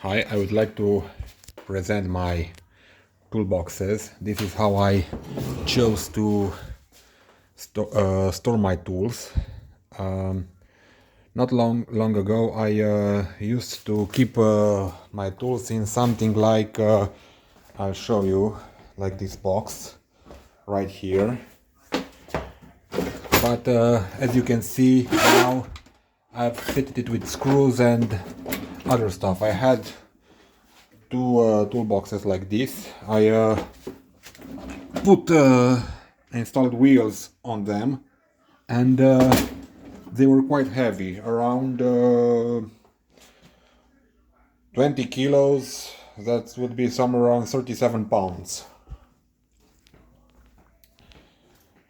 Hi, I would like to present my toolboxes. This is how I chose to store my tools. Um, Not long ago, I used to keep my tools in something like I'll show you, like this box right here. But as you can see now, I've fitted it with screws and other stuff. I had two toolboxes like this. I installed wheels on them, and they were quite heavy, around 20 kilos. That would be somewhere around 37 pounds.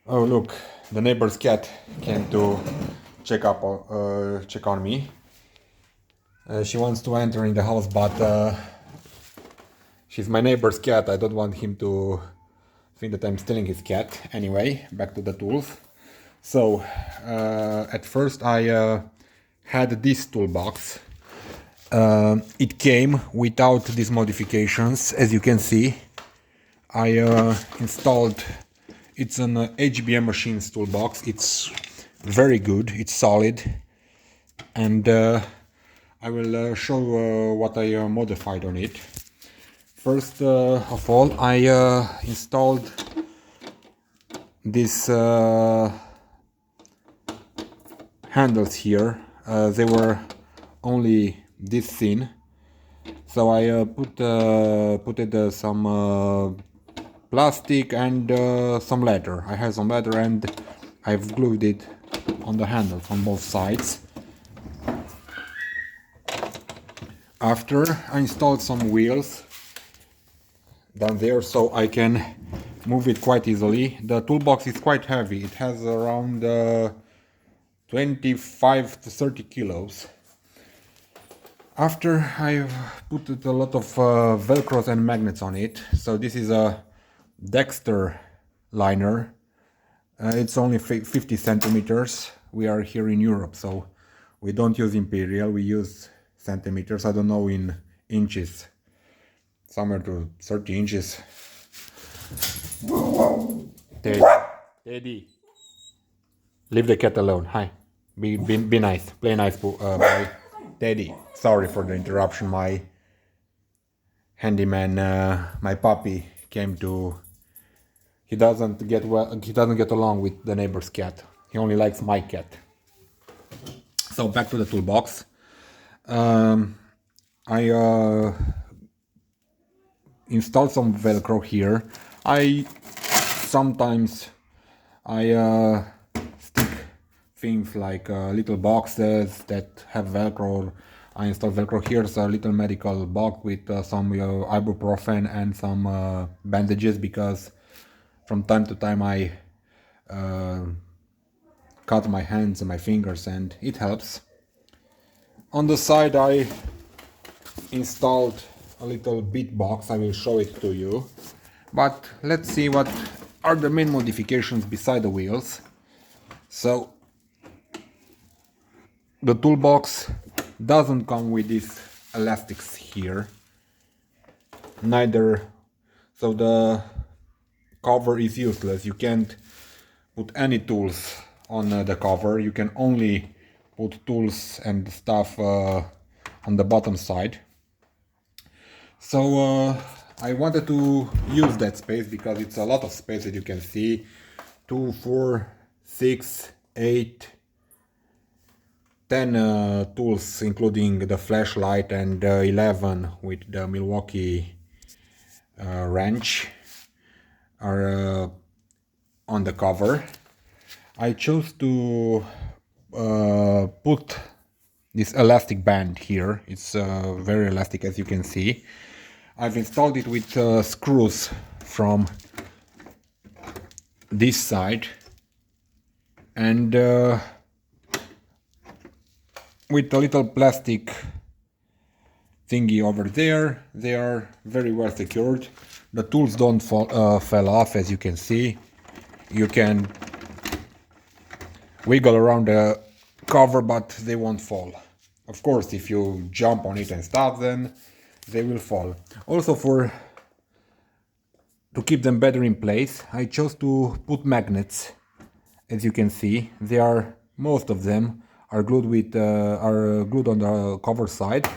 Oh, look, the neighbor's cat came to check on me. She wants to enter in the house, but she's my neighbor's cat. I don't want him to think that I'm stealing his cat. Anyway, back to the tools. So, at first I had this toolbox. It came without these modifications, as you can see. I installed, it's an HBM Machines toolbox. It's very good, it's solid, and I will show what I modified on it. First of all, I installed these handles here. They were only this thin, so I put some plastic and some leather. I have some leather and I've glued it on the handles on both sides. After, I installed some wheels down there so I can move it quite easily. The toolbox is quite heavy. It has around 25 to 30 kilos. After, I've put a lot of velcros and magnets on it. So this is a Dexter liner. It's only 50 centimeters. We are here in Europe, so we don't use imperial, we use centimeters. I don't know in inches, somewhere to 30 inches. Teddy, leave the cat alone. Hi, be nice, play nice, boy. Teddy, sorry for the interruption. My handyman, my puppy, came to. He doesn't get along with the neighbor's cat. He only likes my cat. So back to the toolbox. I installed some Velcro here. Sometimes I stick things like little boxes that have Velcro. I installed Velcro here. It's a little medical box with some ibuprofen and some bandages, because from time to time I cut my hands and my fingers, and it helps. On the side I installed a little bit box. I will show it to you, but let's see what are the main modifications beside the wheels. So the toolbox doesn't come with these elastics here, neither, so the cover is useless. You can't put any tools on the cover. You can only put tools and stuff on the bottom side. So I wanted to use that space because it's a lot of space, that you can see. 2, 4, 6, 8, 10 tools, including the flashlight, and 11 with the Milwaukee wrench are on the cover. I chose to put this elastic band here. It's very elastic, as you can see. I've installed it with screws from this side, and with a little plastic thingy over there. They are very well secured. The tools don't fall off, as you can see. You can wiggle around the cover, but they won't fall. Of course, if you jump on it and stuff, then they will fall. Also, to keep them better in place, I chose to put magnets. As you can see, most of them are glued on the cover side,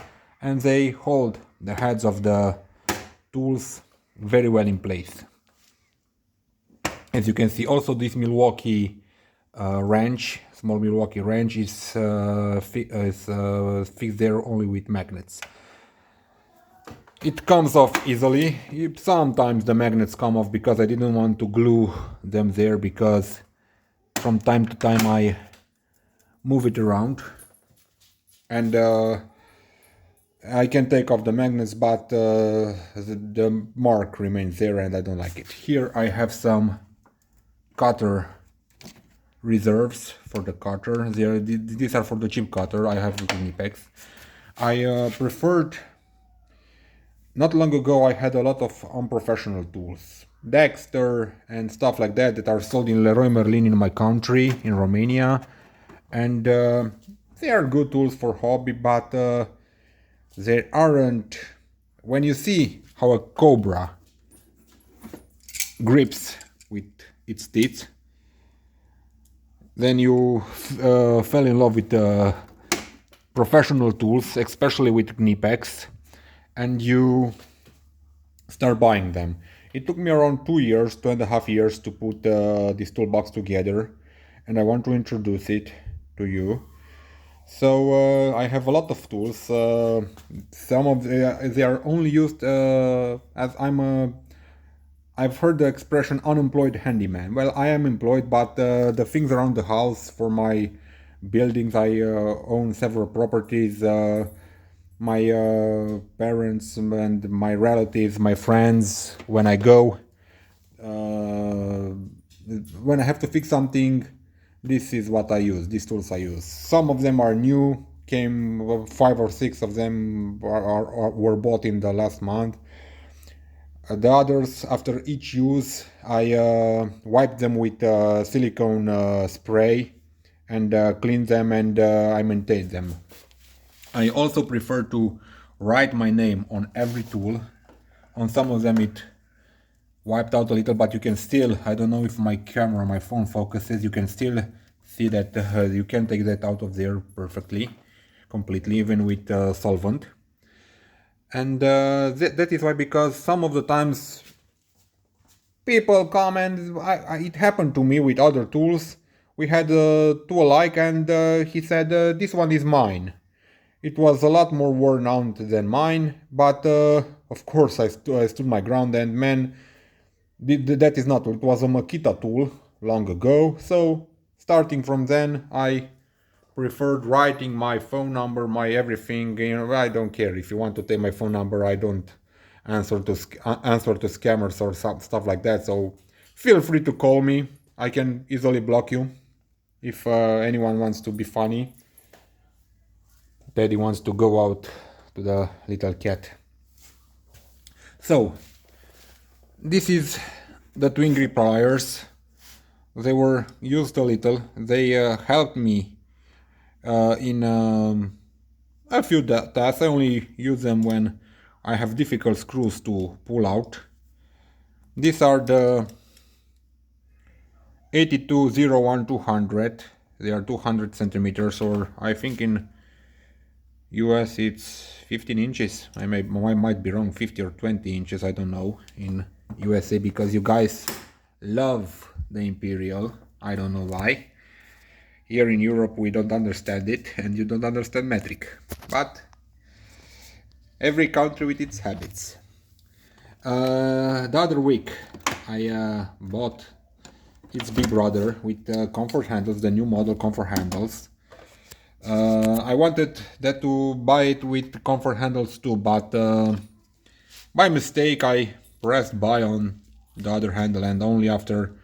and they hold the heads of the tools very well in place. As you can see, also this Milwaukee small Milwaukee wrench is fixed there only with magnets. It comes off easily. Sometimes the magnets come off because I didn't want to glue them there, because from time to time I move it around, and I can take off the magnets, but the mark remains there and I don't like it. Here I have some cutter reserves for the cutter. These are for the chip cutter. I have the Knipex. I preferred, not long ago I had a lot of unprofessional tools, Dexter and stuff like that are sold in Leroy Merlin in my country, in Romania, and they are good tools for hobby, but they aren't. When you see how a cobra grips with its teeth, then you fell in love with professional tools, especially with Knipex, and you start buying them. It took me around 2.5 years to put this toolbox together, and I want to introduce it to you. So I have a lot of tools. Some of they are only used as I've heard the expression unemployed handyman. Well, I am employed, but the things around the house for my buildings, I own several properties. My parents and my relatives, my friends, when I go, when I have to fix something, this is what I use, these tools I use. Some of them are new, 5 or 6 of them were bought in the last month. The others, after each use, I wipe them with silicone spray and clean them, and I maintain them. I also prefer to write my name on every tool. On some of them it wiped out a little, but you can still, I don't know if my camera, my phone focuses, you can still see that you can take that out of there perfectly, completely, even with solvent. And that is why, because some of the times people come, and it happened to me with other tools. We had two alike, and he said, this one is mine. It was a lot more worn out than mine, but of course I stood my ground, and man, that is not, it was a Makita tool long ago, so starting from then I preferred writing my phone number, my everything. I don't care if you want to take my phone number, I don't answer to scammers or stuff like that, so feel free to call me. I can easily block you if anyone wants to be funny. Daddy wants to go out to the little cat. So, this is the twin grip pliers. They were used a little. They helped me in a few tasks. I only use them when I have difficult screws to pull out. These are the 8201-200. They are 200 centimeters, or I think in US it's 15 inches. I might be wrong, 50 or 20 inches, I don't know, in USA, because you guys love the Imperial. I don't know why. Here in Europe we don't understand it, and you don't understand metric. But every country with its habits. The other week I bought its big brother with comfort handles, the new model comfort handles. I wanted that to buy it with comfort handles too, but by mistake I pressed buy on the other handle, and only after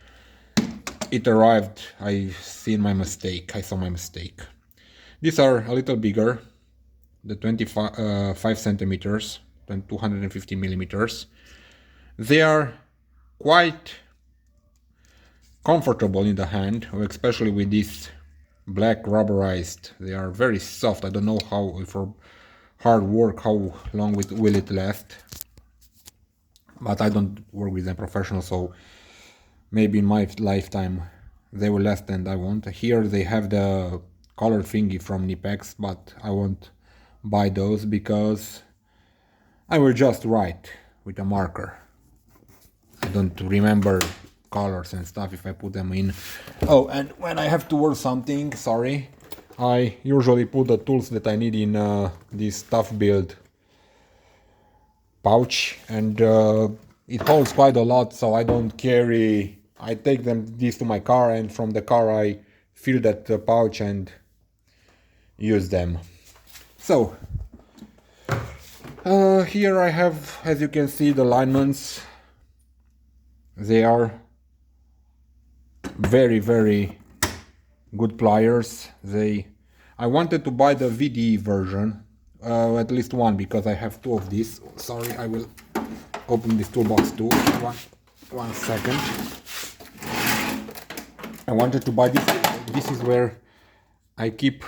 it arrived I saw my mistake. These are a little bigger, the 25 centimeters than 250 millimeters. They are quite comfortable in the hand, especially with this black rubberized. They are very soft. I don't know how hard work, how long will it last. But I don't work with them professional, so maybe in my lifetime they will last and I won't. Here they have the color thingy from Knipex, but I won't buy those because I will just write with a marker. I don't remember colors and stuff if I put them in. Oh, and when I have to work something, sorry, I usually put the tools that I need in this tough build pouch, and it holds quite a lot, so I don't carry. I take these to my car, and from the car I fill that pouch and use them. So here I have, as you can see, the alignments. They are very, very good pliers. I wanted to buy the VDE version, at least one, because I have two of these. Sorry, I will open this toolbox too. One second. I wanted to buy this. This is where I keep.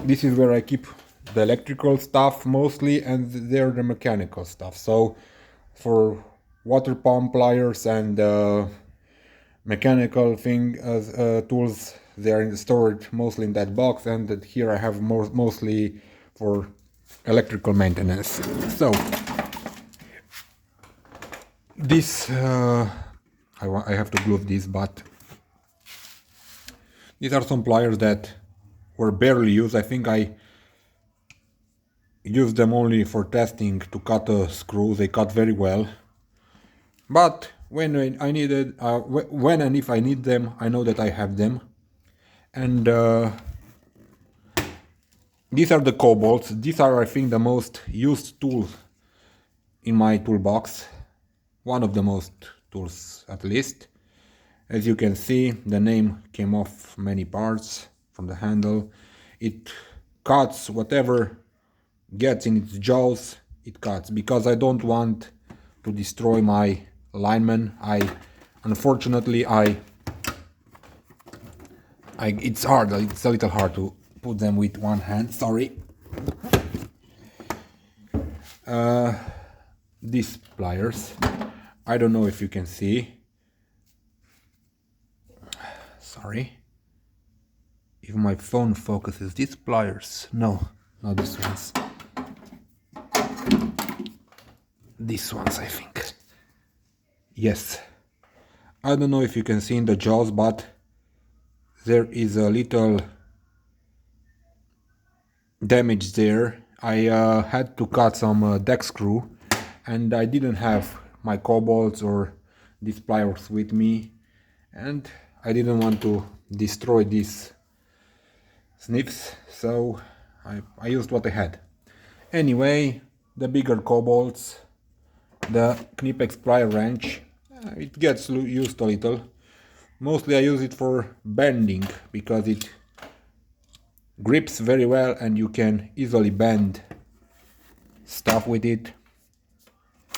This is where I keep the electrical stuff mostly, and they're the mechanical stuff. So for water pump pliers and mechanical tools, they are stored mostly in that box, and here I have mostly for electrical maintenance. So this I have to glue this, but these are some pliers that were barely used. I think I used them only for testing to cut a screw. They cut very well, but when I needed, when and if I need them, I know that I have them. And these are the cobalts. These are, I think, the most used tools in my toolbox. One of the most tools, at least. As you can see, the name came off many parts from the handle. It cuts whatever gets in its jaws, it cuts, because I don't want to destroy my linemen. Unfortunately, it's hard. It's a little hard to put them with one hand. Sorry. These pliers. I don't know if you can see. Sorry. If my phone focuses, these pliers. No, not these ones. These ones, I think. Yes. I don't know if you can see in the jaws, but there is a little damage there. I had to cut some deck screw, and I didn't have my cobalts or these pliers with me, and I didn't want to destroy these snips, so I used what I had. Anyway, the bigger cobalts, the Knipex plier wrench, it gets used a little. Mostly I use it for bending, because it grips very well and you can easily bend stuff with it.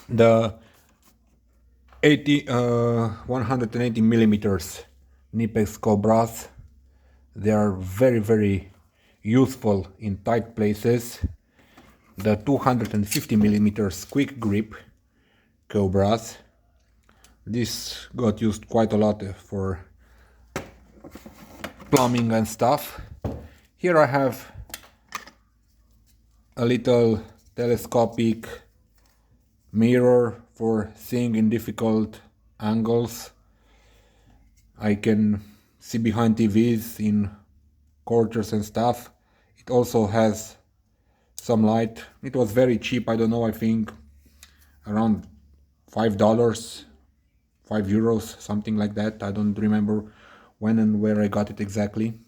The 180 millimeters Knipex Cobras, they are very, very useful in tight places. The 250 millimeters quick grip Cobras, this got used quite a lot for plumbing and stuff. Here I have a little telescopic mirror for seeing in difficult angles. I can see behind TVs in quarters and stuff. It also has some light. It was very cheap. I don't know, I think around $5, €5, something like that. I don't remember when and where I got it exactly.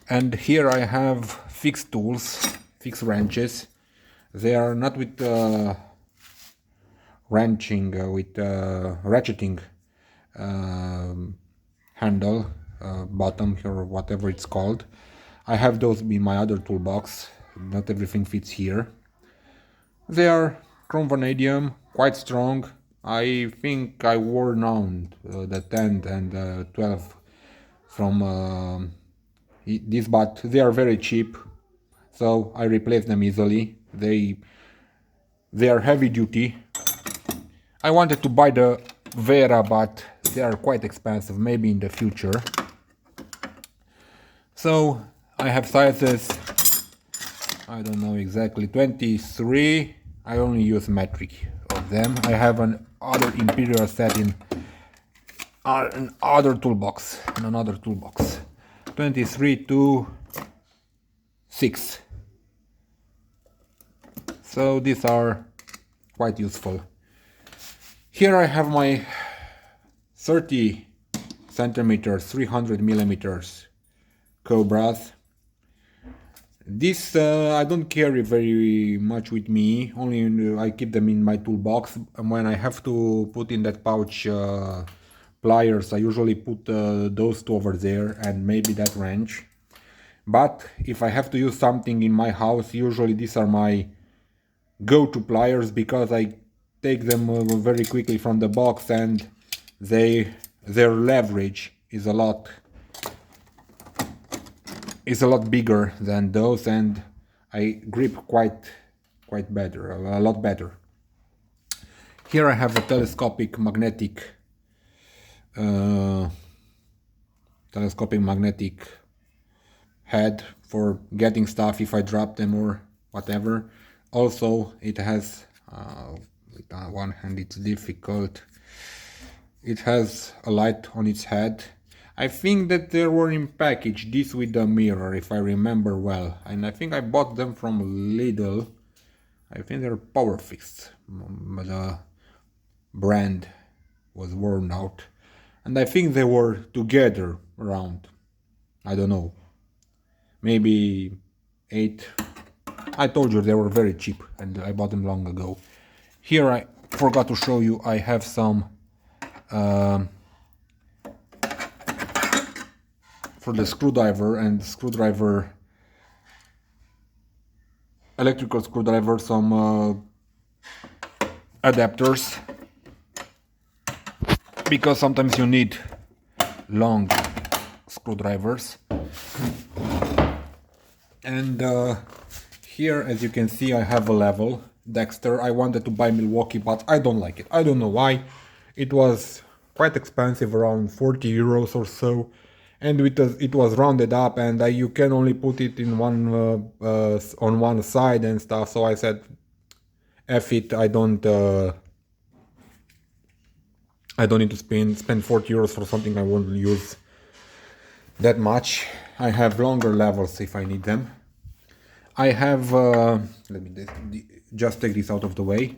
And here I have fixed tools, fixed wrenches. They are not with ratcheting handle, bottom or whatever it's called. I have those in my other toolbox. Not everything fits here. They are chrome vanadium, quite strong. I think I wore down the 10 and 12 from this, but they are very cheap, so I replace them easily. They are heavy duty. I wanted to buy the Wera, but they are quite expensive, maybe in the future. So I have sizes, I don't know exactly, 23. I only use metric of them. I have an other Imperial set in another toolbox, 23 to 6. So these are quite useful. Here I have my 30 centimeters, 300 millimeters Cobras. This I don't carry very much with me, only I keep them in my toolbox. And when I have to put in that pouch pliers, I usually put those two over there and maybe that wrench. But if I have to use something in my house, usually these are my go-to pliers, because I take them very quickly from the box, and their leverage is a lot bigger than those, and I grip quite better, a lot better. Here I have a telescopic magnetic head for getting stuff if I drop them or whatever. Also, it has with one hand it's difficult. It has a light on its head. I think that they were in package, this with the mirror, if I remember well. And I think I bought them from Lidl. I think they're Power Fix. The brand was worn out. And I think they were together around, I don't know, maybe 8. I told you they were very cheap and I bought them long ago. Here I forgot to show you, I have some for the screwdriver and electrical screwdriver, some adapters, because sometimes you need long screwdrivers. And here, as you can see, I have a level Dexter. I wanted to buy Milwaukee, but I don't like it. I don't know why. It was quite expensive, around 40 euros or so, and it was rounded up, and you can only put it in one on one side and stuff. So I said, F it, I don't need to spend 40 euros for something I won't use that much. I have longer levels if I need them. I have, let me just take this out of the way.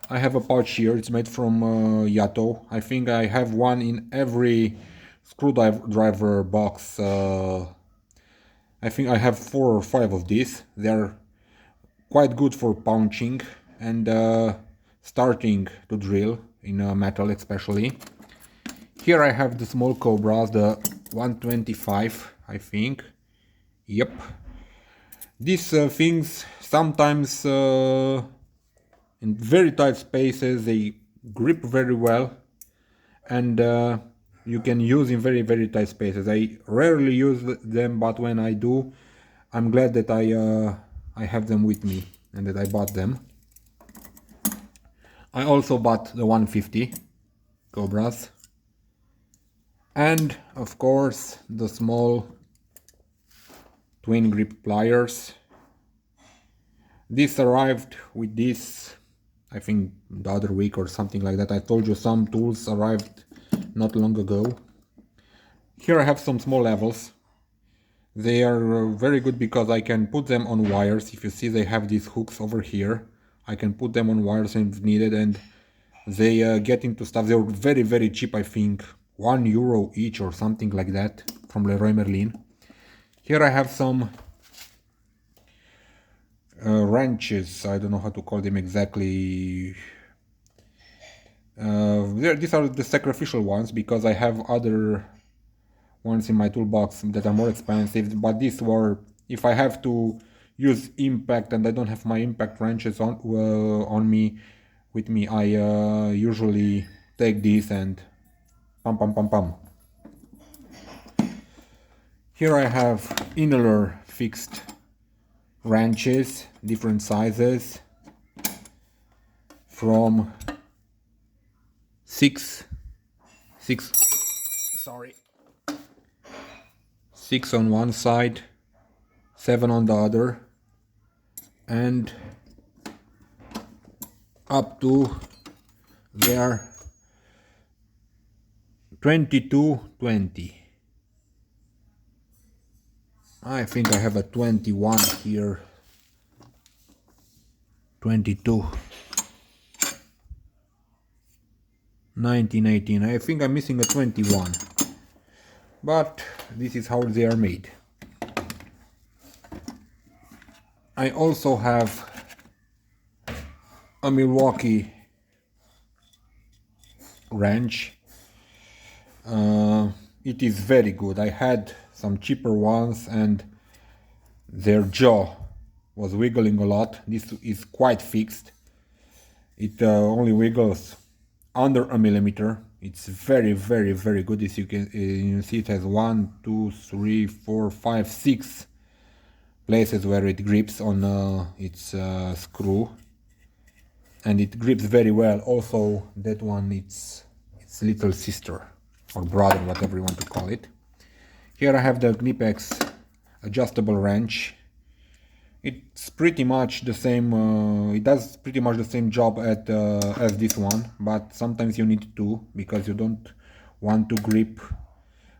I have a pouch here, it's made from Yato. I think I have one in every screwdriver box. I think I have 4 or 5 of these. They're quite good for punching and starting to drill in metal especially. Here I have the small Cobras, the 125, I think. Yep. These things sometimes in very tight spaces they grip very well, and you can use in very tight spaces. I rarely use them, but when I do, I'm glad that I have them with me and that I bought them. I also bought the 150 Cobras, and of course the small twin grip pliers. This arrived with this, I think the other week or something like that. I told you some tools arrived not long ago. Here I have some small levels. They are very good because I can put them on wires. If you see, they have these hooks over here. I can put them on wires if needed, and they get into stuff. They're very cheap, I think €1 each or something like that, from Leroy Merlin. Here I have some wrenches. I don't know how to call them exactly. These are the sacrificial ones, because I have other ones in my toolbox that are more expensive, but these were, if I have to use impact and I don't have my impact wrenches on me with me, I usually take these and pam. Here I have inner fixed wrenches, different sizes, from 6 on one side, 7 on the other, and up to there 22-20. I think I have a 21 here, 22, 19, 18. I think I'm missing a 21, but this is how they are made. I also have a Milwaukee wrench. It is very good. I had some cheaper ones and their jaw was wiggling a lot. This is quite fixed. It only wiggles under a millimeter. It's very good. As you see, it has 1, 2, 3, 4, 5, 6 places where it grips on its screw, and it grips very well. Also, that one, it's little sister or brother, whatever you want to call it. Here I have the Knipex adjustable wrench. It's pretty much the same. It does pretty much the same job as this one, but sometimes you need two because you don't want to grip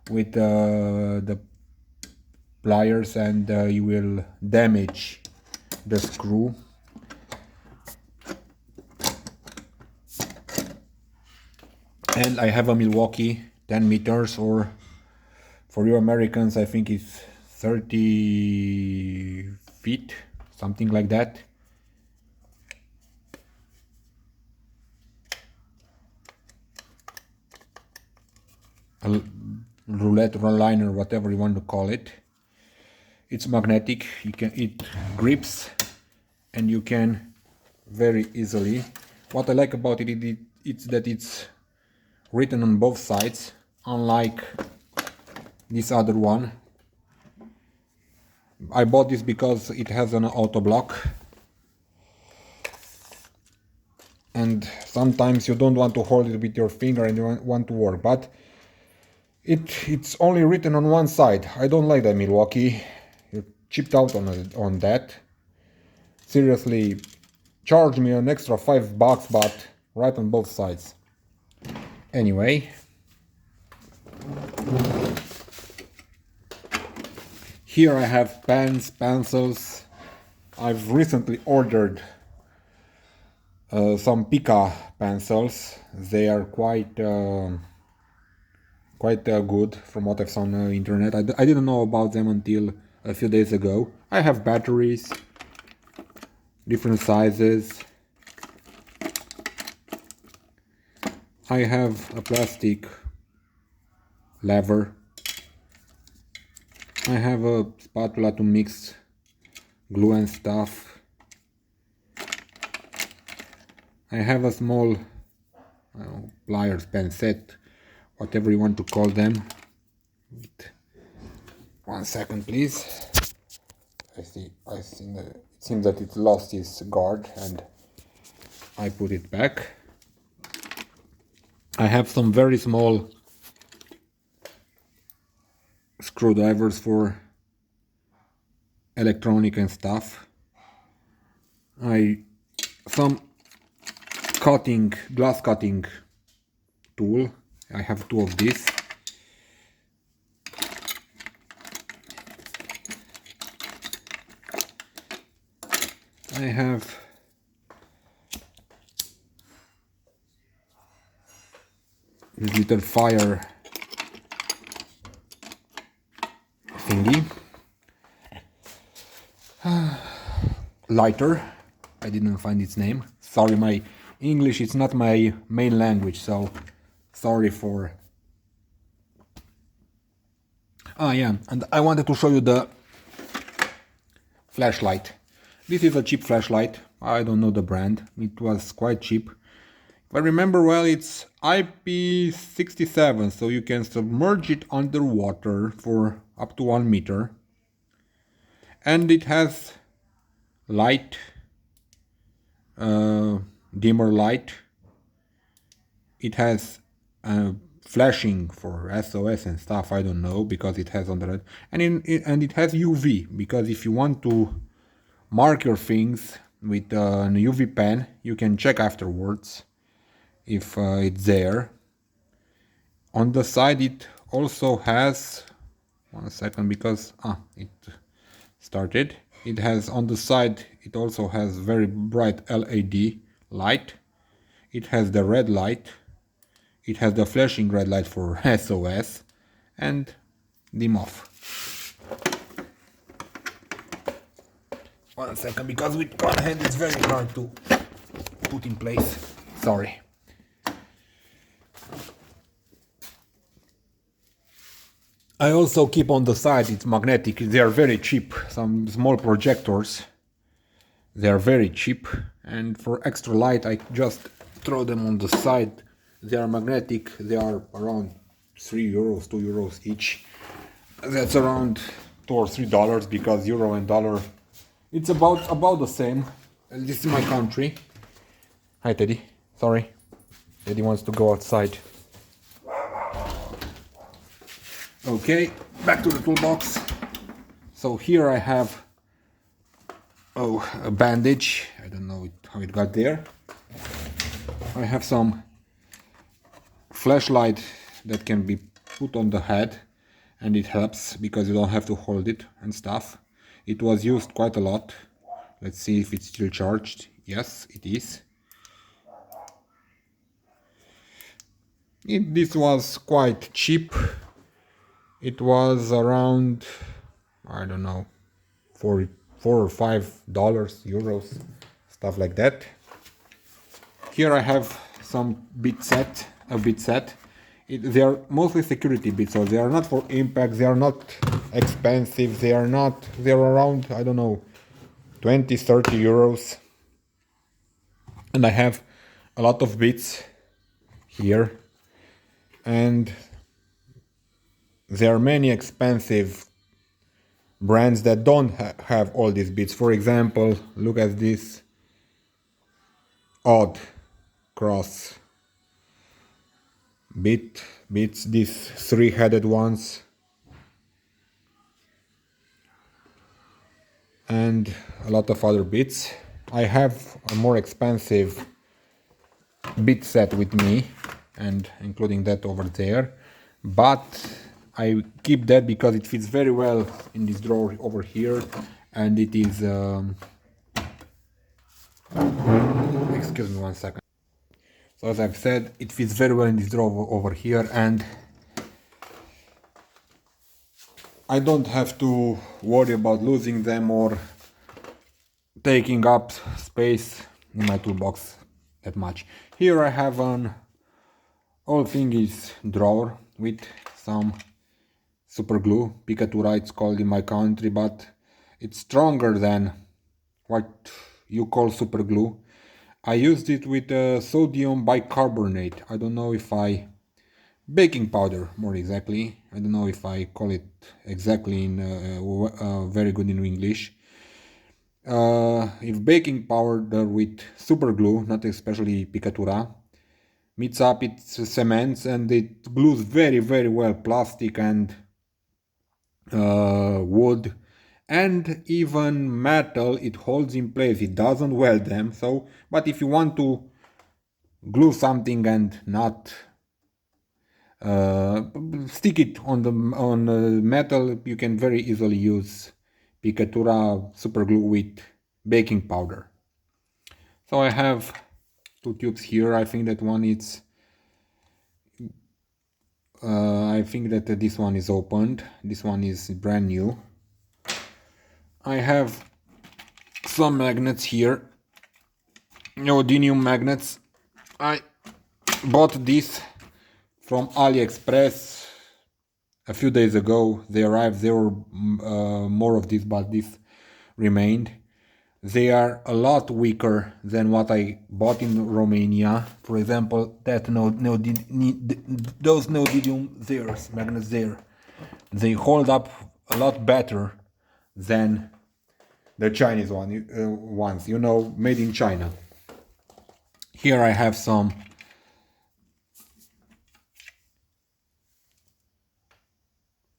with the pliers, and you will damage the screw. And I have a Milwaukee 10 meters, or for you Americans, I think it's 30 feet, something like that. A roulette liner, whatever you want to call it. It's magnetic. It grips, and you can very easily. What I like about it, it's that it's written on both sides, unlike this other one. I bought this because it has an auto block, and sometimes you don't want to hold it with your finger and you want to work, but it's only written on one side. I don't like that Milwaukee. You chipped out on that. Seriously, charge me an extra $5, but right on both sides. Anyway, here I have pens, pencils. I've recently ordered some Pica pencils. They are quite good from what I've seen on the internet. I didn't know about them until a few days ago. I have batteries, different sizes. I have a plastic lever. I have a spatula to mix glue and stuff. I have a small pliers, pen set, whatever you want to call them. Wait 1 second, please. I think that it seems that it lost its guard, and I put it back. I have some very small screwdrivers for electronic and stuff. Some glass cutting tool. I have 2 of these. I have this little fire thingy. Lighter. I didn't find its name. Sorry, my English is not my main language, so sorry for... Ah yeah, and I wanted to show you the flashlight. This is a cheap flashlight. I don't know the brand. It was quite cheap. If I remember well, it's IP67, so you can submerge it underwater for up to 1 meter, and it has light, dimmer light. It has flashing for SOS and stuff, I don't know, because it has on the red, and it has UV, because if you want to mark your things with an UV pen, you can check afterwards if it's there. On the side it also has, 1 second, because it started. It has on the side, it also has very bright LED light. It has the red light. It has the flashing red light for SOS and dim off. 1 second, because with one hand it's very hard to put in place. Sorry. I also keep on the side, it's magnetic. They are very cheap. Some small projectors. They are very cheap, and for extra light I just throw them on the side. They are magnetic. They are around 3 euros, 2 euros each. That's around $2 or $3, because euro and dollar, it's about the same. This is my country. Hi Teddy. Sorry, Teddy wants to go outside. Okay, back to the toolbox. So here I have a bandage. I don't know how it got there. I have some flashlight that can be put on the head, and it helps because you don't have to hold it and stuff. It was used quite a lot. Let's see if it's still charged. Yes, it is. This was quite cheap. It was around, I don't know, $4 or $5, euros, stuff like that. Here I have some bit set. They are mostly security bits, so they are not for impact. They are not expensive. They are around, I don't know, 20, 30 euros. And I have a lot of bits here, and there are many expensive brands that don't have all these bits. For example, look at this odd cross bits, these 3-headed ones, and a lot of other bits. I have a more expensive bit set with me, and including that over there, but I keep that because it fits very well in this drawer over here, and it is excuse me 1 second. So as I've said, it fits very well in this drawer over here, and I don't have to worry about losing them or taking up space in my toolbox that much. Here I have an all things drawer with some super glue. Picatura it's called in my country, but it's stronger than what you call super glue. I used it with sodium bicarbonate. I don't know if baking powder, more exactly. I don't know if I call it exactly in very good in English. If baking powder with super glue, not especially Picatura, meets up its cements, and it glues very well plastic and wood and even metal. It holds in place, it doesn't weld them. So, but if you want to glue something and not stick it on the metal, you can very easily use Picatura super glue with baking powder. So I have 2 tubes here. I think that one is I think that this one is opened. This one is brand new. I have some magnets here, neodymium magnets. I bought this from AliExpress a few days ago. They arrived. There were more of this, but this remained. They are a lot weaker than what I bought in Romania. For example, that those neodymium magnets there, they hold up a lot better than the Chinese ones, you know, made in China. Here I have some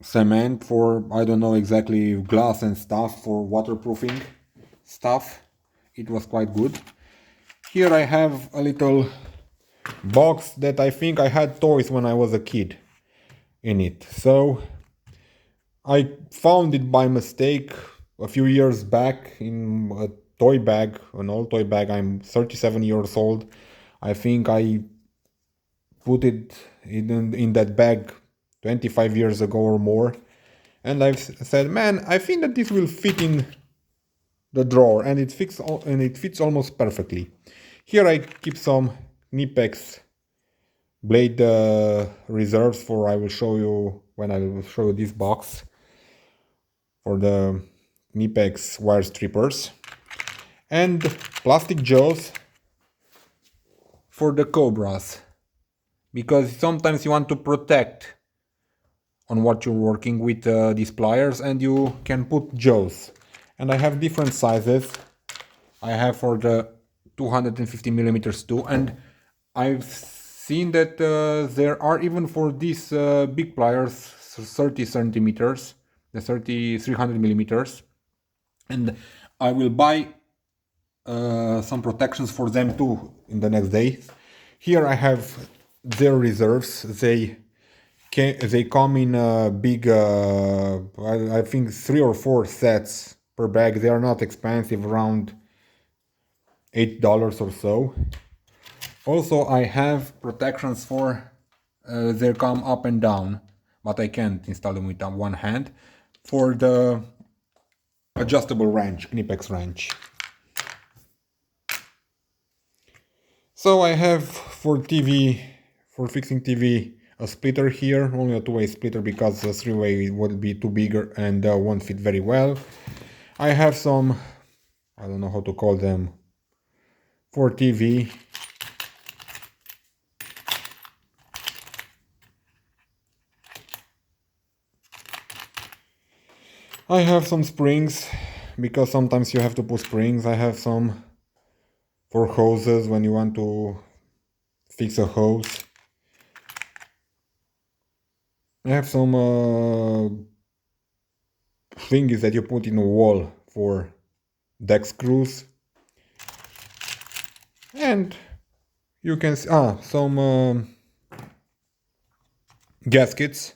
cement for, I don't know exactly, glass and stuff for waterproofing stuff. It was quite good. Here I have a little box that I think I had toys when I was a kid in it. So I found it by mistake a few years back in a toy bag, an old toy bag. I'm 37 years old. I think I put it in that bag 25 years ago or more. And I've said, man, I think that this will fit in the drawer, and it fits almost perfectly. Here I keep some Knipex blade reserves for, I will show you when I will show you this box for the Knipex wire strippers, and plastic jaws for the cobras, because sometimes you want to protect on what you're working with these pliers, and you can put jaws. And I have different sizes. I have for the 250 millimeters too, and I've seen that there are even for these big pliers 30 centimeters, the 300 millimeters, and I will buy some protections for them too in the next day. Here I have their reserves. They come in big, I think 3 or 4 sets per bag. They are not expensive, around $8 or so. Also, I have protections for, they come up and down, but I can't install them with one hand, for the adjustable wrench, Knipex wrench. So I have for TV, for fixing TV, a splitter here, only a two-way splitter because the three-way would be too big and won't fit very well. I have some, I don't know how to call them, for TV. I have some springs, because sometimes you have to put springs. I have some for hoses when you want to fix a hose. I have some thingies that you put in a wall for deck screws. And you can see some gaskets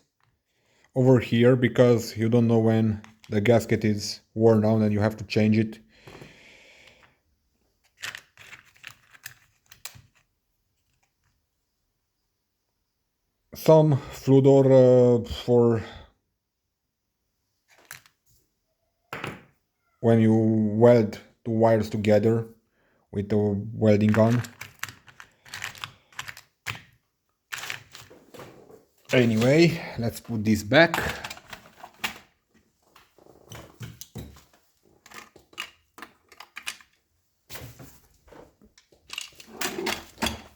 over here, because you don't know when the gasket is worn out and you have to change it. Some Fluidor for when you weld two wires together with the welding gun. Anyway, let's put this back.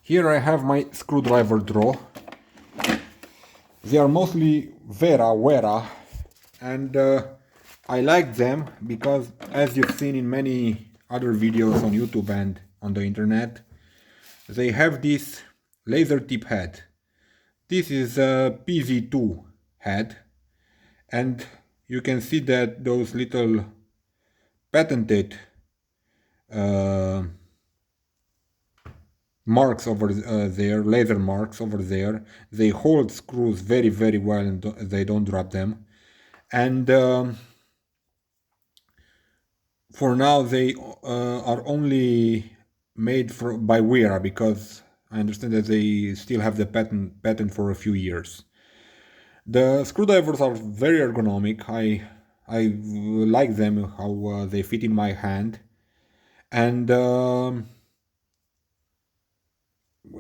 Here I have my screwdriver drawer. They are mostly Wera, and I like them because, as you've seen in many other videos on YouTube and on the internet, they have this laser tip head. This is a PZ2 head, and you can see that those little patented marks over there, laser marks over there, they hold screws very, very well, and they don't drop them. And for now they are only made by Wera, because I understand that they still have the patent for a few years. The screwdrivers are very ergonomic. I like them, how they fit in my hand, and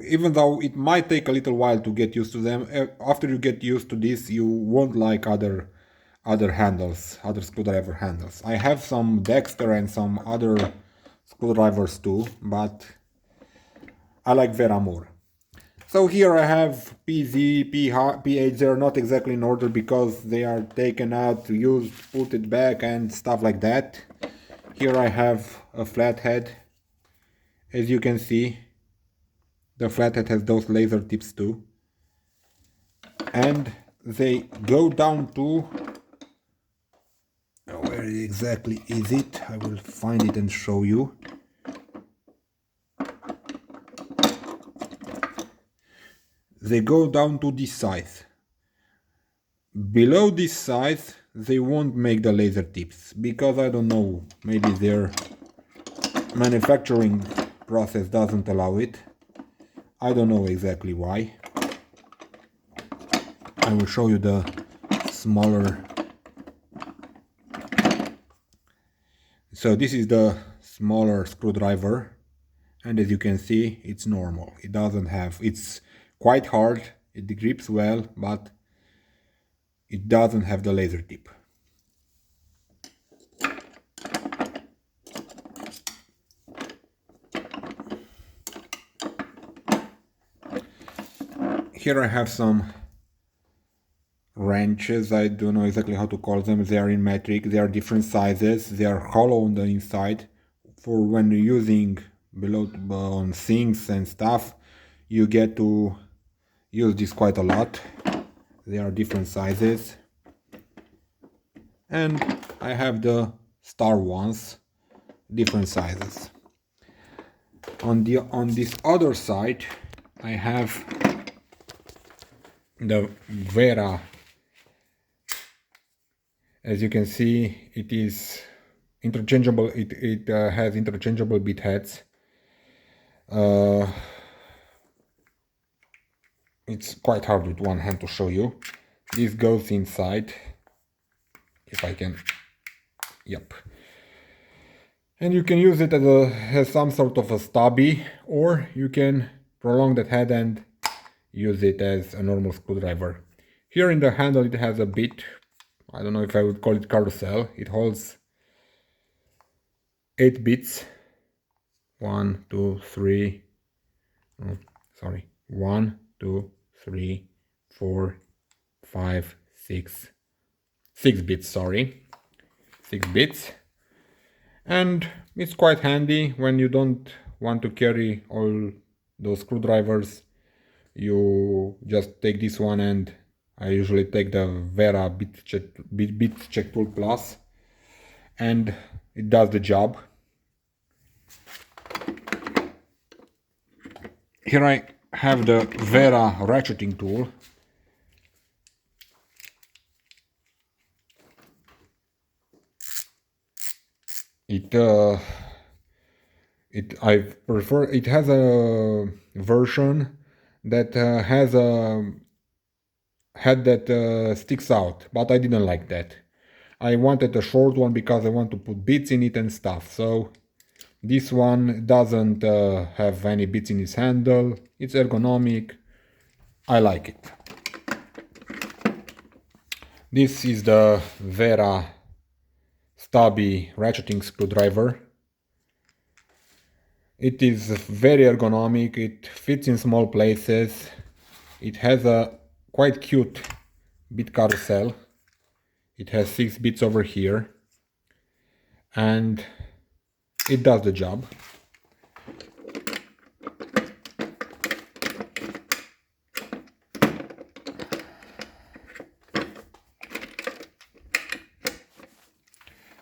even though it might take a little while to get used to them, after you get used to this, you won't like other handles, other screwdriver handles. I have some Dexter and some other screwdrivers too, but I like Wera more. So here I have PZ, PH, they're not exactly in order because they are taken out, used, put it back and stuff like that. Here I have a flathead. As you can see, the flathead has those laser tips too. And they go down to... where exactly is it? I will find it and show you. They go down to this size. Below this size, they won't make the laser tips because I don't know, maybe their manufacturing process doesn't allow it. I don't know exactly why. I will show you the smaller. So this is the smaller screwdriver, and as you can see, it's normal. It doesn't have, it's quite hard, it grips well, but it doesn't have the laser tip. Here I have some wrenches. I don't know exactly how to call them. They are in metric, they are different sizes, they are hollow on the inside. For when you're using below on sinks and stuff, you get to use this quite a lot. They are different sizes. And I have the star ones, different sizes. On this other side, I have the Wera. As you can see, it is interchangeable. It has interchangeable bit heads. It's quite hard with one hand to show you. This goes inside, if I can. Yep. And you can use it as some sort of a stubby, or you can prolong that head and use it as a normal screwdriver. Here in the handle it has a bit, I don't know if I would call it carousel. It holds 8 bits. 1, 2, 3, oh, sorry, 1, 2, 3, 4, 5, 6, 6 bits, sorry, 6 bits. And it's quite handy when you don't want to carry all those screwdrivers. You just take this one, and I usually take the Wera bit check tool plus, and it does the job. Here I have the Wera ratcheting tool. I prefer, it has a version that has a head that sticks out, but I didn't like that. I wanted a short one because I want to put bits in it and stuff. So this one doesn't have any bits in its handle. It's ergonomic. I like it. This is the Wera stubby ratcheting screwdriver. It is very ergonomic, it fits in small places, it has a quite cute bit carousel, it has 6 bits over here, and it does the job.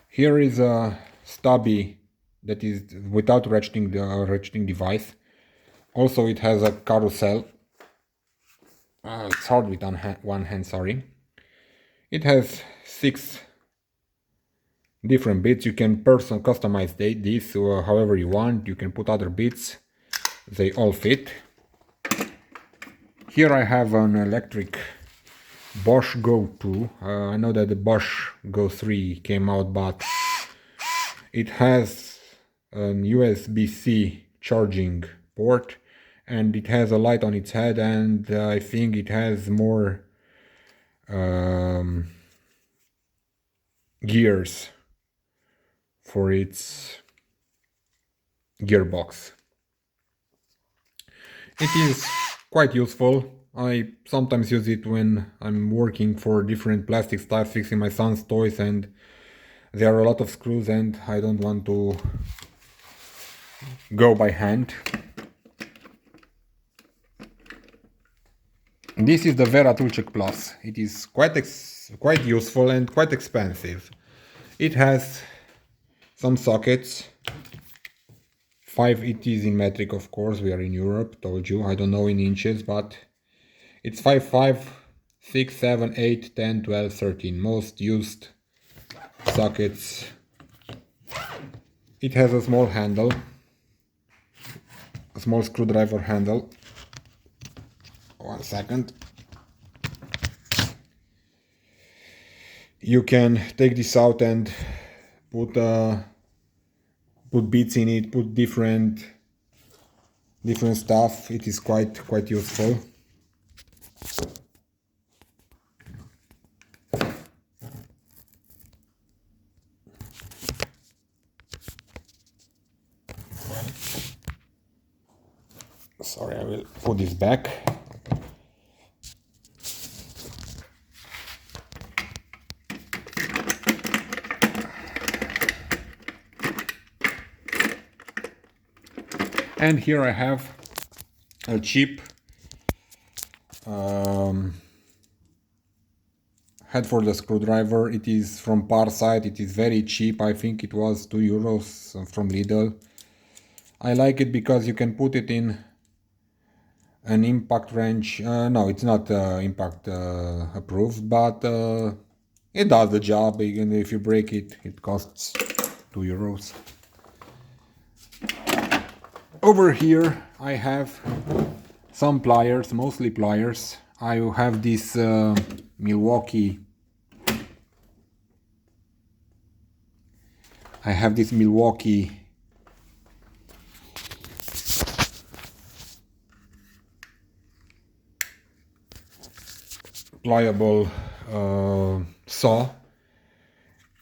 Here is a stubby that is without ratcheting, the ratcheting device. Also it has a carousel. It's hard with one hand, sorry. It has 6 different bits. You can customize this however you want. You can put other bits. They all fit. Here I have an electric Bosch Go 2. I know that the Bosch Go 3 came out, but it has an USB-C charging port, and it has a light on its head, and I think it has more gears for its gearbox. It is quite useful. I sometimes use it when I'm working for different plastic stuff, fixing my son's toys, and there are a lot of screws and I don't want to go by hand. This is the Wera Toolcheck Plus. It is quite useful and quite expensive. It has some sockets. 5, it is in metric, of course, we are in Europe, told you, I don't know in inches, but it's 5, 5, 6, 7, 8, 10, 12, 13, most used sockets. It has a small handle, a small screwdriver handle. 1 second. You can take this out and put bits in it, put different stuff. It is quite useful. Sorry, I will put this back. And here I have a cheap head for the screwdriver. It is from Parsite. It is very cheap. I think it was €2 from Lidl. I like it because you can put it in an impact wrench. No, it's not impact approved, but it does the job. Even if you break it, it costs €2. Over here I have some pliers, mostly pliers. I have this Milwaukee. I have this Milwaukee pliable saw.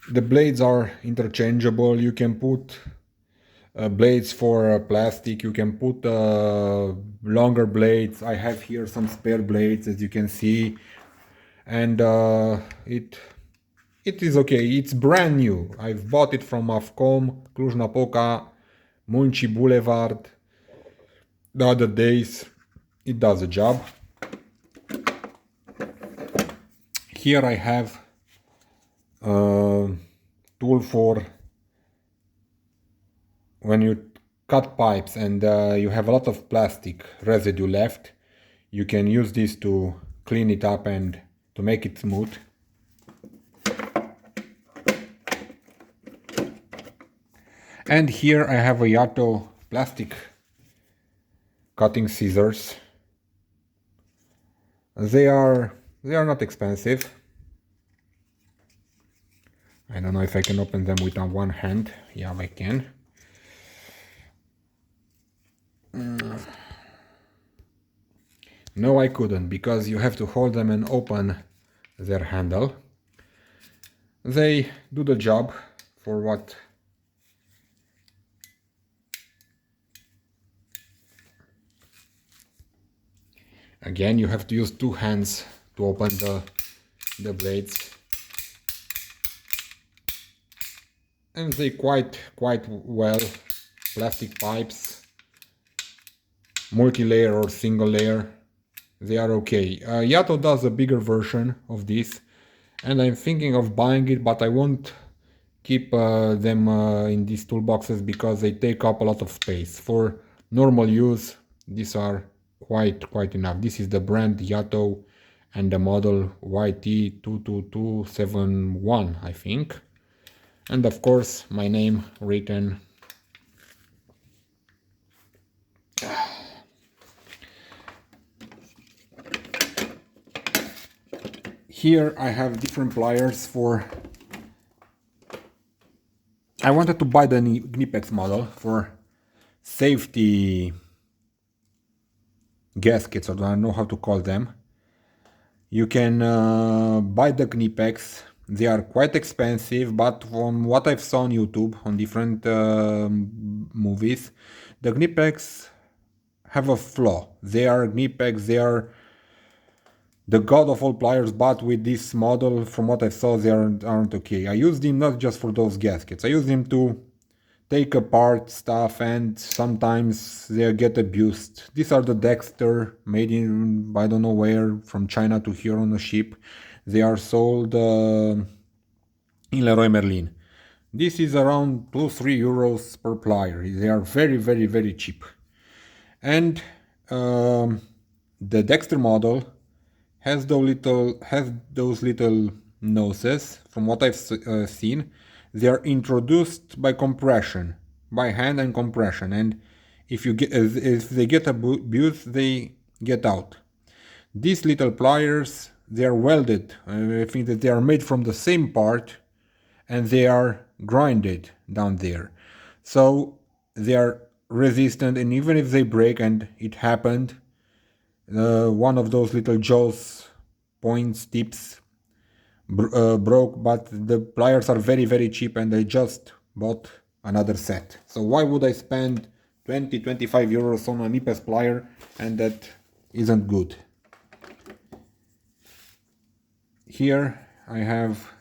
The blades are interchangeable. You can put blades for plastic, you can put longer blades. I have here some spare blades, as you can see, and it is okay. It's brand new. I've bought it from Avcom, Cluj-Napoca, Munci Boulevard the other days. It does the job. Here I have a tool for when you cut pipes and you have a lot of plastic residue left. You can use this to clean it up and to make it smooth. And here I have a Yato plastic cutting scissors. They are not expensive. I don't know if I can open them with one hand. Yeah, I can. No, I couldn't, because you have to hold them and open their handle. They do the job for what again you have to use 2 hands to open the blades, and they quite well. Plastic pipes, multi-layer or single layer, they are okay. Yato does a bigger version of this, and I'm thinking of buying it, but I won't keep them in these toolboxes because they take up a lot of space. For normal use, these are quite enough. This is the brand Yato and the model YT22271, I think, and of course my name written. Here I have different pliers for... I wanted to buy the Knipex model for safety gaskets, or I don't know how to call them. You can buy the Knipex. They are quite expensive, but from what I've saw on YouTube, on different movies, the Knipex have a flaw. They are Knipex, they are the god of all pliers, but with this model, from what I saw, they aren't okay. I use them not just for those gaskets, I use them to take apart stuff, and sometimes they get abused. These are the Dexter, made in I don't know where, from China to here on a ship. They are sold in Leroy Merlin. This is around 2-3 euros per plier. They are very, very, very cheap. And the Dexter model has those little noses. From what I've seen, they are introduced by compression, by hand and compression, and if they get abused, they get out. These little pliers, they are welded. I think that they are made from the same part, and they are grinded down there, so they are resistant. And even if they break, and it happened, one of those little jaws points tips broke, but the pliers are very, very cheap, and I just bought another set. So why would I spend 20-25 euros on a Knipex plier, and that isn't good? Here I have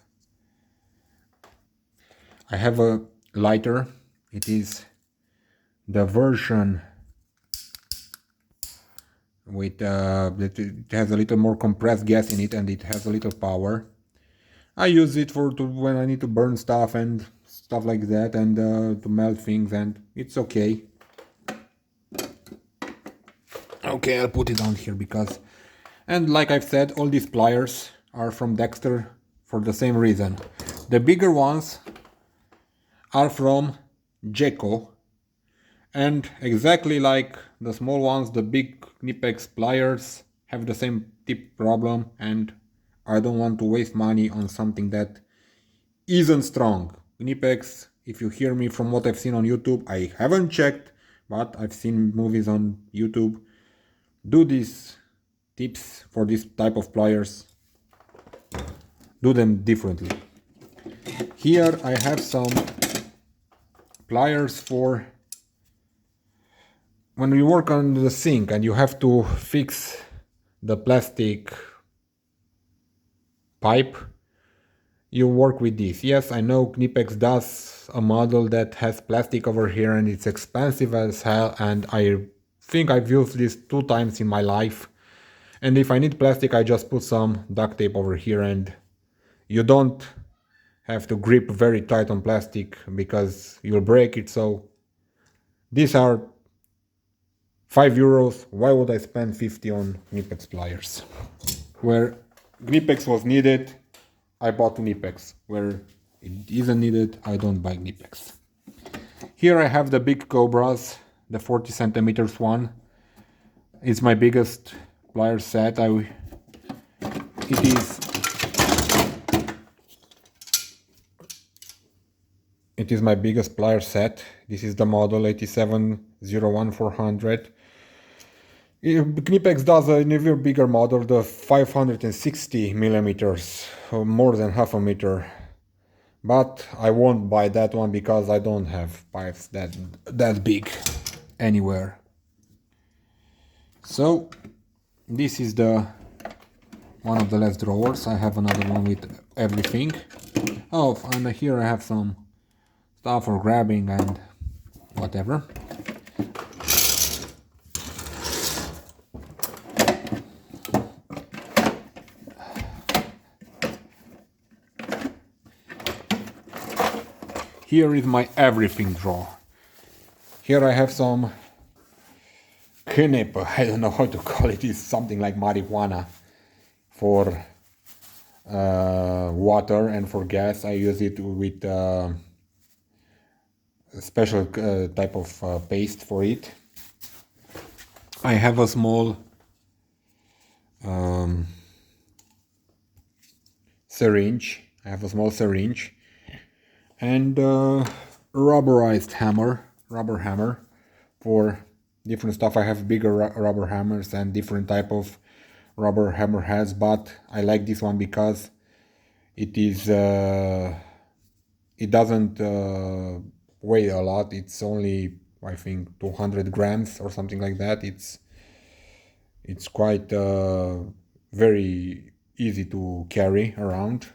a lighter. It is the version with it has a little more compressed gas in it, and it has a little power. I use it when I need to burn stuff and stuff like that, and to melt things, and it's okay. Okay, I'll put it down here because, and like I've said, all these pliers are from Dexter for the same reason. The bigger ones are from Jeko, and exactly like the small ones, the big Knipex pliers have the same tip problem, and I don't want to waste money on something that isn't strong. Knipex, if you hear me from what I've seen on YouTube, I haven't checked, but I've seen movies on YouTube, do these tips for this type of pliers, do them differently. Here I have some pliers for when you work on the sink and you have to fix the plastic pipe. You work with this. Yes, I know Knipex does a model that has plastic over here, and it's expensive as hell, and I think I've used this 2 times in my life. And if I need plastic, I just put some duct tape over here, and you don't have to grip very tight on plastic because you'll break it. So these are 5 euros. Why would I spend 50 on Knipex pliers? Where Knipex was needed, I bought Knipex. Where it isn't needed, I don't buy Knipex. Here I have the big Cobras, the 40 centimeters one. It's my biggest plier set. It is my biggest plier set. This is the model 8701-400. Knipex does an even bigger model, the 560 millimeters, more than half a meter. But I won't buy that one because I don't have pipes that big anywhere. So this is the one of the last drawers. I have another one with everything. Oh, and here I have some stuff for grabbing and whatever. Here is my everything drawer. Here I have some Knipex, I don't know how to call it. It's something like marijuana for water and for gas. I use it with a special type of paste for it. I have a small syringe. And rubberized rubber hammer for different stuff. I have bigger rubber hammers and different type of rubber hammer heads, but I like this one because it is it doesn't weigh a lot. It's only I think 200 grams or something like that. It's quite very easy to carry around.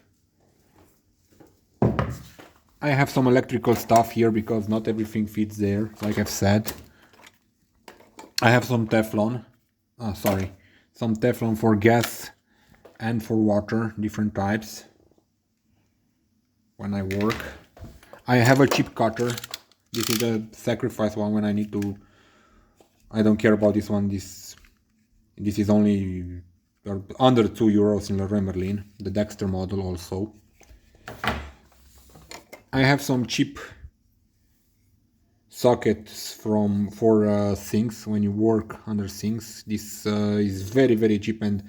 I have some electrical stuff here because not everything fits there, like I've said. I have some Teflon, some Teflon for gas and for water, different types, when I work. I have a chip cutter. This is a sacrifice one when I need to, I don't care about this one, this is only under 2 euros in Leroy Merlin, the Dexter model also. I have some cheap sockets for sinks when you work under sinks. This is very cheap, and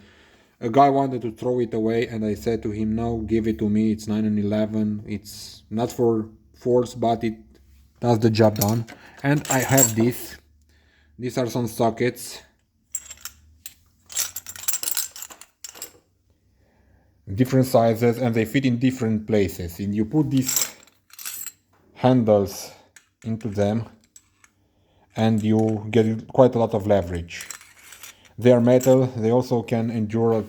a guy wanted to throw it away, and I said to him, no, give it to me. It's 9.11. It's not for force, but it does the job done. And I have this. These are some sockets, different sizes, and they fit in different places. And you put these handles into them and you get quite a lot of leverage. They are metal, they also can endure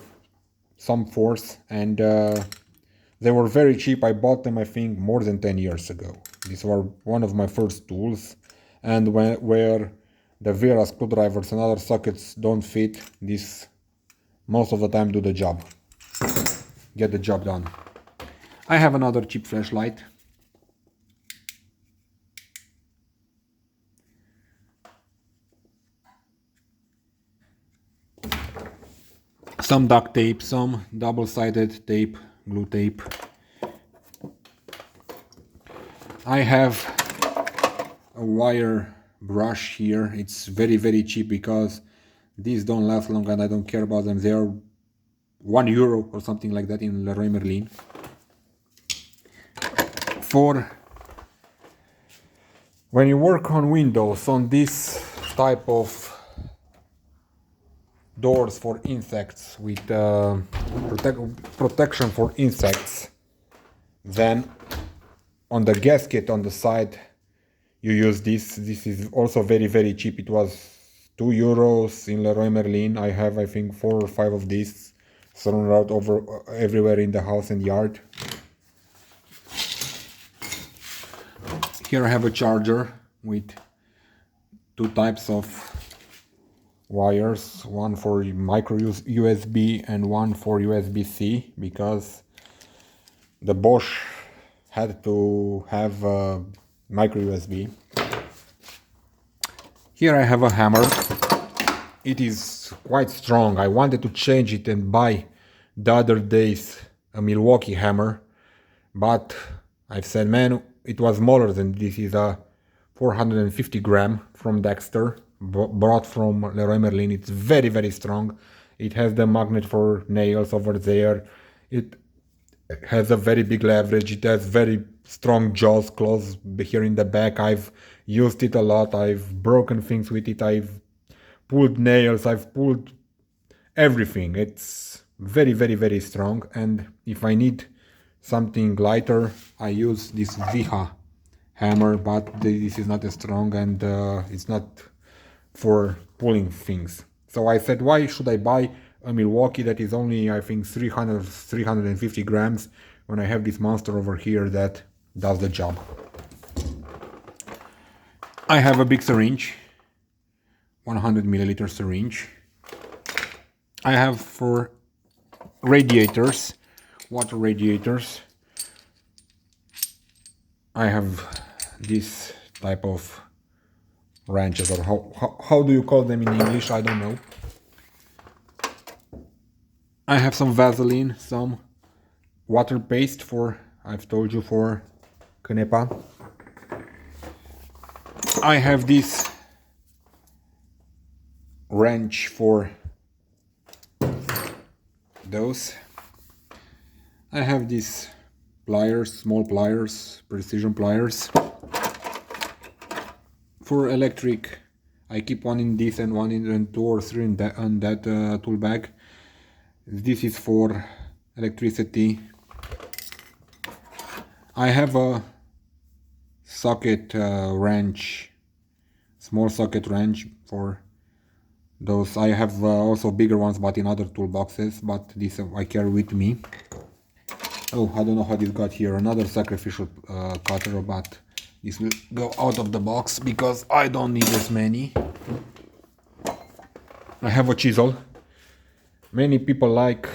some force, and they were very cheap. I bought them, I think, more than 10 years ago. These were one of my first tools, and where the Wera screwdrivers and other sockets don't fit, these most of the time do the job, get the job done. I have another cheap flashlight. Some duct tape, some double-sided tape, glue tape. I have a wire brush here. It's very cheap because these don't last long and I don't care about them. They are €1 or something like that in Leroy Merlin. For when you work on windows, on this type of doors for insects with protection for insects, then on the gasket on the side you use this. This is also very cheap. It was €2 in Leroy Merlin. I have, I think, 4 or 5 of these thrown out over everywhere in the house and yard. Here I have a charger with 2 types of wires, one for micro USB and one for USB-C, because the Bosch had to have micro USB. Here I have a hammer. It is quite strong. I wanted to change it and buy the other days a Milwaukee hammer, but I've said, man, it was smaller than this. Is a 450 gram from Dexter, brought from Leroy Merlin. It's very strong. It has the magnet for nails over there. It has a very big leverage. It has very strong jaws claws here in the back. I've used it a lot. I've broken things with it. I've pulled nails. I've pulled everything. It's very strong. And if I need something lighter, I use this Viha hammer, but this is not as strong, and it's not for pulling things. So I said, why should I buy a Milwaukee that is only, I think, 350 grams when I have this monster over here that does the job. I have a big syringe, 100 milliliter syringe. I have for radiators, water radiators, I have this type of wrenches, or how do you call them in English? I don't know. I have some Vaseline, some water paste for, I've told you, for Knipex. I have this wrench for those. I have these pliers, small pliers, precision pliers. For electric, I keep one in this and one in 2 or 3 in that tool bag. This is for electricity. I have a socket wrench small socket wrench for those. I have also bigger ones, but in other toolboxes, but this I carry with me. Oh, I don't know how this got here. Another sacrificial cutter, but this will go out of the box because I don't need as many. I have a chisel. Many people like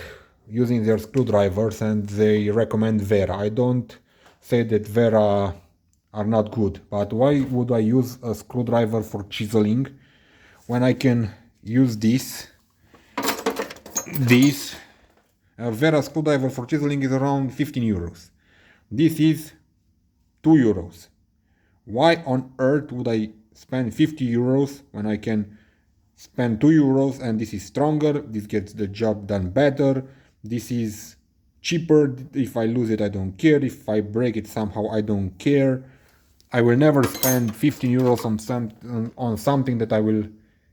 using their screwdrivers and they recommend Wera. I don't say that Wera are not good, but why would I use a screwdriver for chiseling when I can use this? A Wera screwdriver for chiseling is around 15 euros. This is 2 euros. Why on earth would I spend 50 euros when I can spend 2 euros and this is stronger, this gets the job done better, this is cheaper, if I lose it I don't care, if I break it somehow I don't care. I will never spend 15 euros on something that I will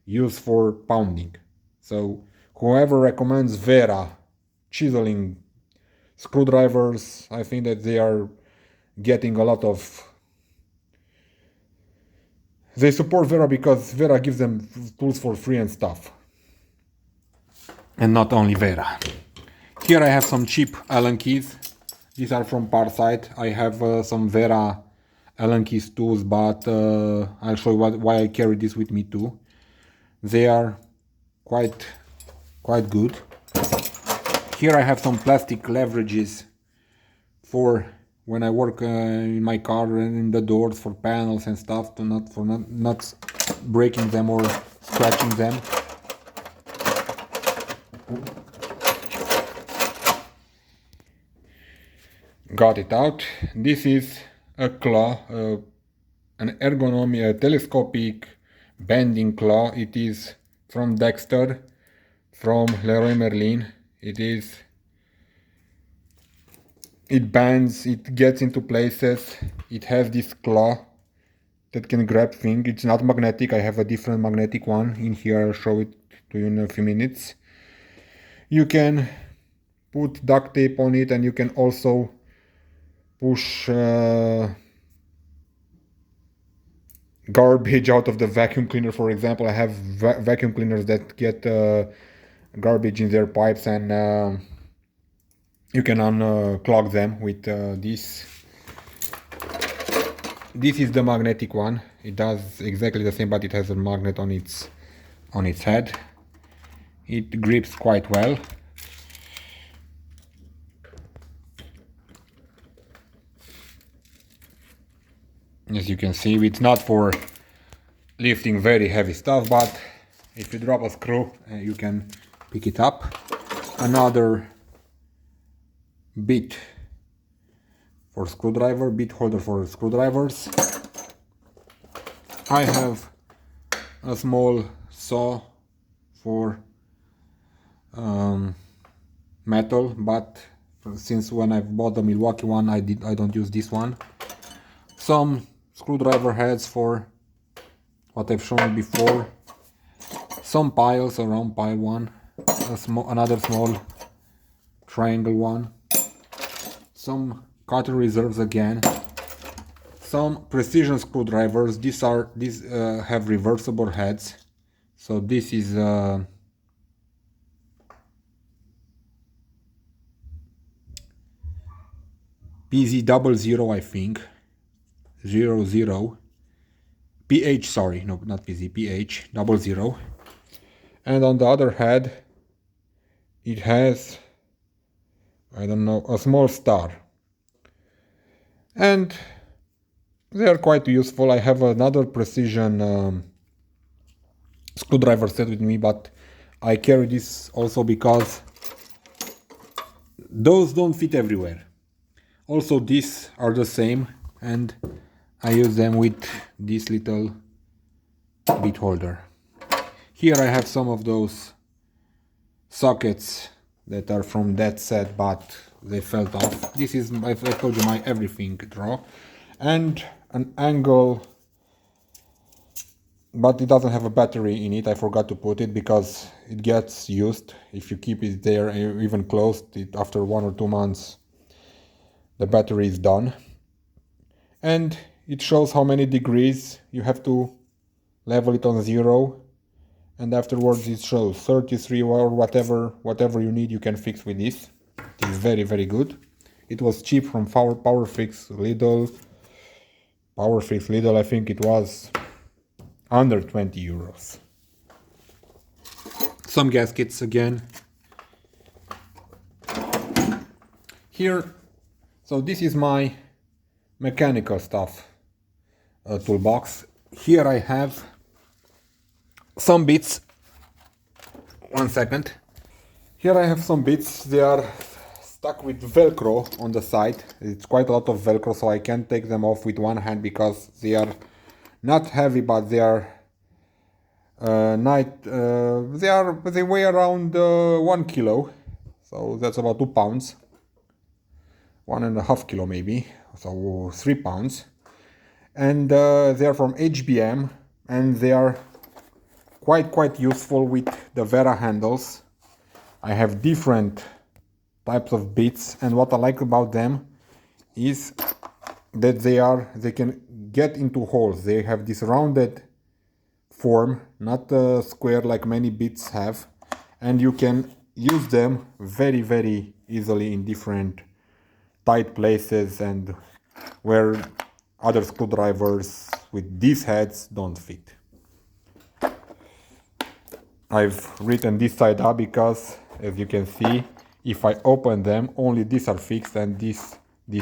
use for pounding. So whoever recommends Wera chiseling screwdrivers, I think that they are getting a lot of... They support Wera because Wera gives them tools for free and stuff. And not only Wera. Here I have some cheap Allen keys. These are from Parsite. I have some Wera Allen keys tools, but I'll show you why I carry this with me too. They are quite good. Here I have some plastic leverages for when I work in my car and in the doors for panels and stuff, to not breaking them or scratching them. Got it out. This is a claw, an ergonomic, telescopic bending claw. It is from Dexter, from Leroy Merlin. It bends, it gets into places, it has this claw that can grab things. It's not magnetic, I have a different magnetic one in here, I'll show it to you in a few minutes. You can put duct tape on it and you can also push garbage out of the vacuum cleaner. For example, I have vacuum cleaners that get garbage in their pipes and you can unclog them with this. This is the magnetic one. It does exactly the same, but it has a magnet on its head. It grips quite well. As you can see, it's not for lifting very heavy stuff, but if you drop a screw, you can pick it up. Another bit for screwdriver, bit holder for screwdrivers. I have a small saw for metal, but since when I bought the Milwaukee one, I don't use this one. Some screwdriver heads for what I've shown before. Some piles, a round pile one, another small triangle one. Some cutter reserves again, some precision screwdrivers. These have reversible heads. So this is PZ00, I think, 00 PH, sorry, no, not PZ, PH 00. And on the other head it has, I don't know, a small star. And they are quite useful. I have another precision screwdriver set with me, but I carry this also because those don't fit everywhere. Also these are the same, and I use them with this little bit holder. Here I have some of those sockets that are from that set, but they fell off. This is, I told you, my everything drawer. And an angle, but it doesn't have a battery in it. I forgot to put it because it gets used. If you keep it there, even closed, after 1 or 2 months, the battery is done. And it shows how many degrees you have to level it on 0, and afterwards it shows 33 or whatever you need you can fix with this. It is very, very good. It was cheap from Powerfix Lidl. Powerfix Lidl, I think it was under 20 euros. Some gaskets again. Here, so this is my mechanical stuff toolbox. Here I have some bits. One second. Here I have some bits. They are stuck with Velcro on the side. It's quite a lot of Velcro, so I can't take them off with one hand because they are not heavy, but they are they weigh around 1 kilo, so that's about 2 pounds. 1.5 kilo maybe, so 3 pounds. And they are from HBM, and they are quite useful with the Wera handles. I have different types of bits, and what I like about them is that they can get into holes. They have this rounded form, not square like many bits have, and you can use them very easily in different tight places and where other screwdrivers with these heads don't fit. I've written this side up because, as you can see, if I open them, only these are fixed and these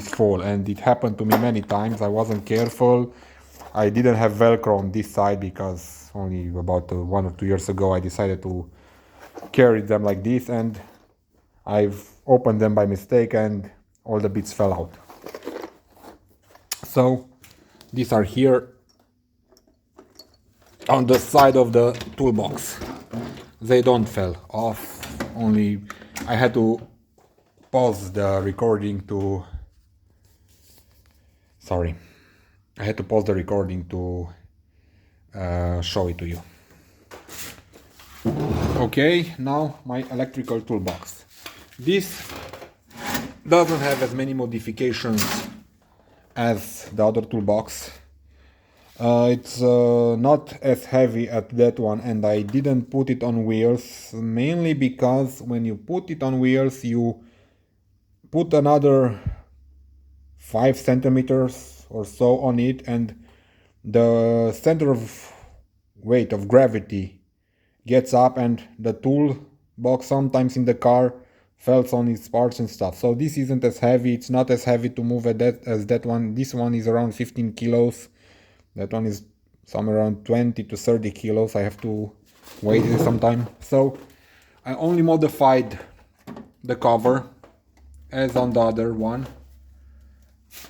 fall, and it happened to me many times. I wasn't careful. I didn't have Velcro on this side because only about 1 or 2 years ago I decided to carry them like this, and I've opened them by mistake and all the bits fell out. So these are here on the side of the toolbox. They don't fall off, only I had to pause the recording to show it to you. Okay, now my electrical toolbox. This doesn't have as many modifications as the other toolbox. It's not as heavy as that one, and I didn't put it on wheels, mainly because when you put it on wheels you put another 5 centimeters or so on it, and the center of weight of gravity gets up and the toolbox sometimes in the car falls on its parts and stuff. So this isn't as heavy. It's not as heavy to move as that one. This one is around 15 kilos. That one is somewhere around 20 to 30 kilos. I have to weigh it sometime. So I only modified the cover as on the other one.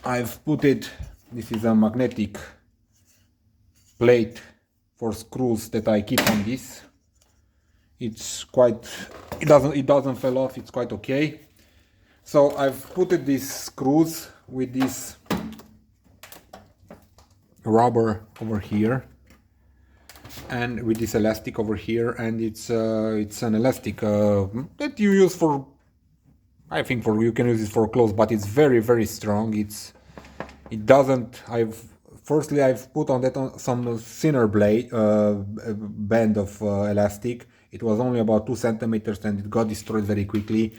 I've put it, this is a magnetic plate for screws that I keep on this. It's quite, it doesn't fall off, it's quite okay. So I've put these screws with this rubber over here and with this elastic over here, and it's an elastic that you use for, I think you can use it for clothes, but it's very strong. It doesn't, I've put on that some thinner band of elastic. It was only about 2 centimeters and it got destroyed very quickly.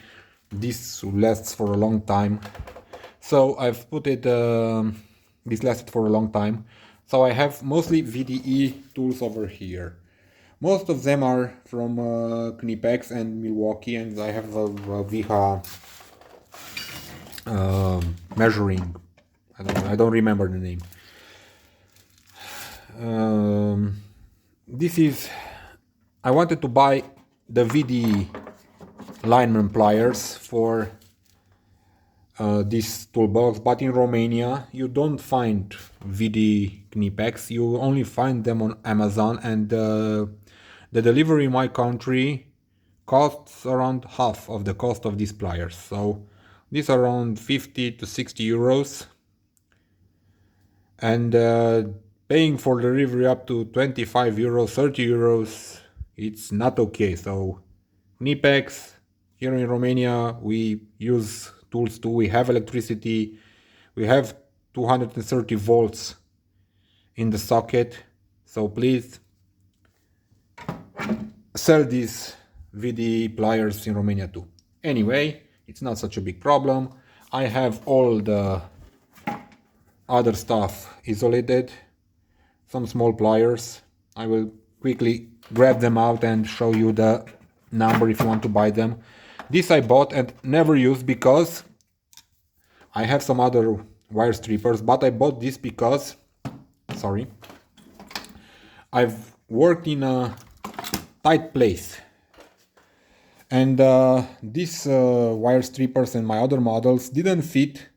This lasts for a long time. So I've put it, this lasted for a long time. So I have mostly VDE tools over here. Most of them are from Knipex and Milwaukee, and I have a Viha measuring, I don't remember the name. This is, I wanted to buy the VDE lineman pliers for this toolbox, but in Romania you don't find VDE Knipex, you only find them on Amazon, and the delivery in my country costs around half of the cost of these pliers. So these are around 50 to 60 euros, and paying for delivery up to 25 euros, 30 euros, it's not okay. So Knipex, here in Romania we use tools too, we have electricity, we have 230 volts in the socket, So please sell these VD pliers in Romania too. Anyway, it's not such a big problem. I have all the other stuff isolated, some small pliers. I will quickly grab them out and show you the number if you want to buy them. This I bought and never used because I have some other wire strippers, but I bought this because, sorry, I've worked in a tight place. And these wire strippers and my other models didn't fit.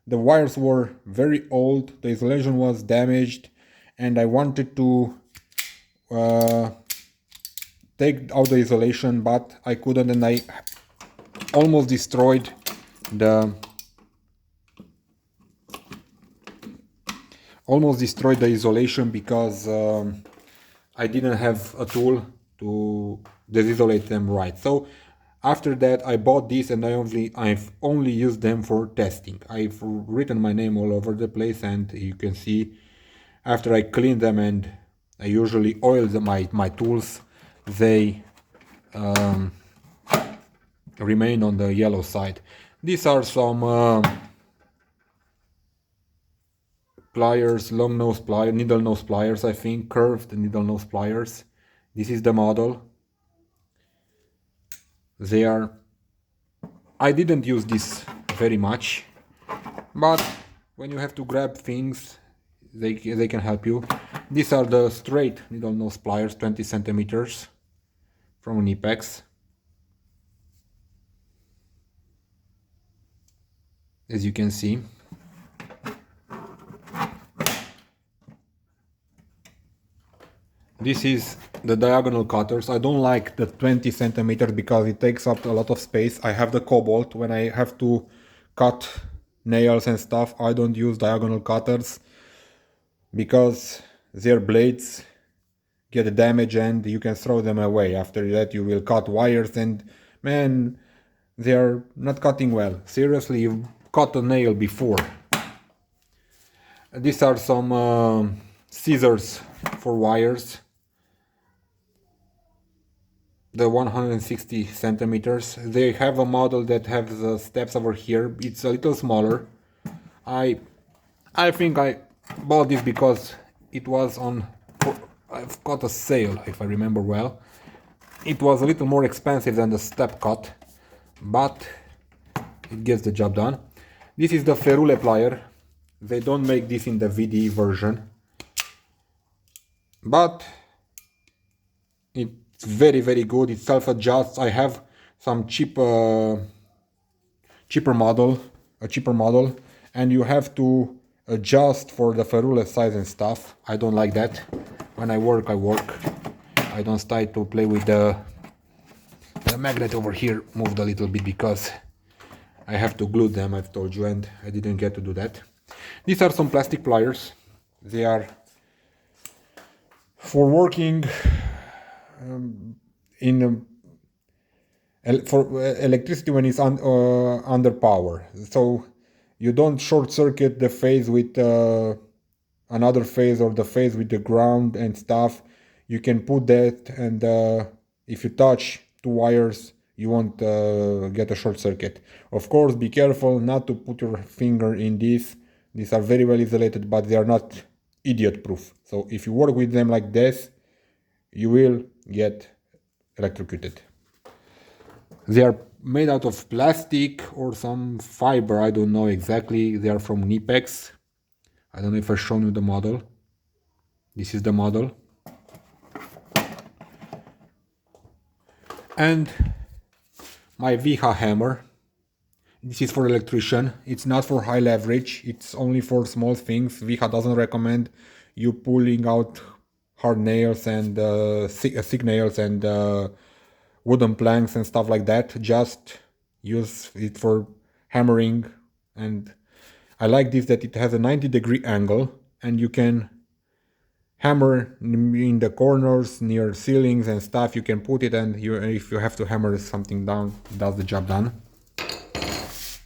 The wires were very old, the isolation was damaged, and I wanted to take out the isolation, but I couldn't, and I almost destroyed the isolation because I didn't have a tool to desisolate them right. So after that I bought this, and I've only used them for testing. I've written my name all over the place, and you can see after I clean them and I usually oil my tools, they remain on the yellow side. These are some pliers, long nose pliers, needle nose pliers, I think, curved needle nose pliers. This is the model. I didn't use this very much, but when you have to grab things, they can help you. These are the straight needle nose pliers, 20 centimeters from Knipex. As you can see. This is the diagonal cutters. I don't like the 20 centimeters because it takes up a lot of space. I have the Cobalt. When I have to cut nails and stuff, I don't use diagonal cutters because their blades get damaged and you can throw them away. After that you will cut wires and man, they are not cutting well. Seriously, you cut a nail before. These are some scissors for wires. The 160 centimeters. They have a model that has the steps over here. It's a little smaller. I think I bought this because it was on, I've got a sale if I remember well. It was a little more expensive than the step cut, but it gets the job done. This is the Ferule plier. They don't make this in the VD version, but it's very good. It self-adjusts. I have some cheaper model, and you have to adjust for the ferrule size and stuff. I don't like that. When I work, I work. I don't start to play with the magnet over here. Moved a little bit because I have to glue them, I've told you, and I didn't get to do that. These are some plastic pliers. They are for working for electricity when it's under power. So you don't short circuit the phase with another phase or the phase with the ground and stuff. You can put that, and if you touch two wires, you won't get a short circuit. Of course, be careful not to put your finger in these. These are very well isolated, but they are not idiot proof. So if you work with them like this, you will get electrocuted. They are made out of plastic or some fiber, I don't know exactly. They are from Knipex. I don't know if I've shown you the model. This is the model. And my VH hammer. This is for electrician. It's not for high leverage. It's only for small things. VH doesn't recommend you pulling out hard nails and thick nails and wooden planks and stuff like that. Just use it for hammering. And I like this, that it has a 90-degree angle and you can hammer in the corners near ceilings and stuff. You can put it, and if you have to hammer something down, it does the job done.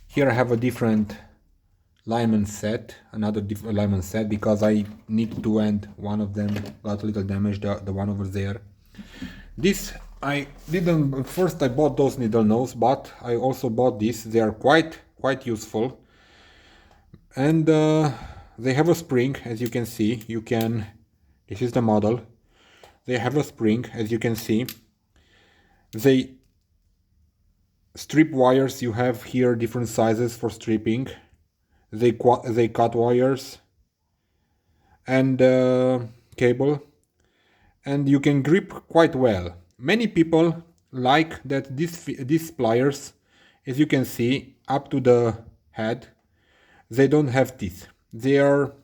Here I have a different lineman set, another lineman set, because I need to end one of them, got a little damage, the one over there. This I didn't, first I bought those needle nose, but I also bought this. They are quite useful, and they have a spring, as you can see. You can, this is the model. They have a spring, as you can see. They strip wires, you have here different sizes for stripping. They cut wires and cable, and you can grip quite well. Many people like that these pliers, as you can see, up to the head, they don't have teeth. They are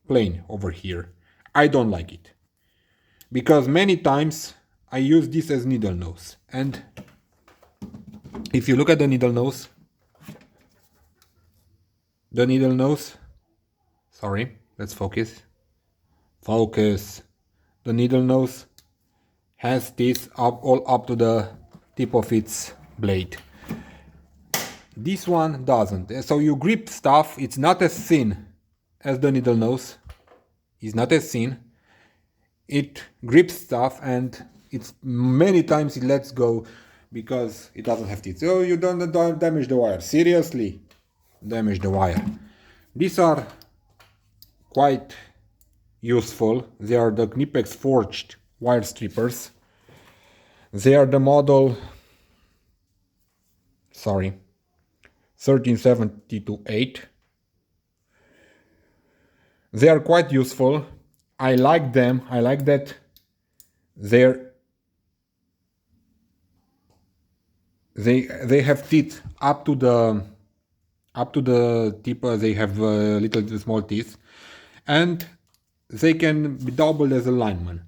plain over here. I don't like it, because many times I use this as needle nose, and if you look at the needle nose, sorry, let's focus. The needle nose has this all up to the tip of its blade. This one doesn't. So you grip stuff, it's not as thin as the needle nose. It's not as thin. It grips stuff, and it's many times it lets go because it doesn't have teeth. So you don't damage the wire. Seriously, damage the wire. These are quite useful. They are the Knipex forged wire strippers. They are the model 1372-8. They are quite useful. I like them. I like that they have teeth up to the tip. They have little small teeth, and they can be doubled as a lineman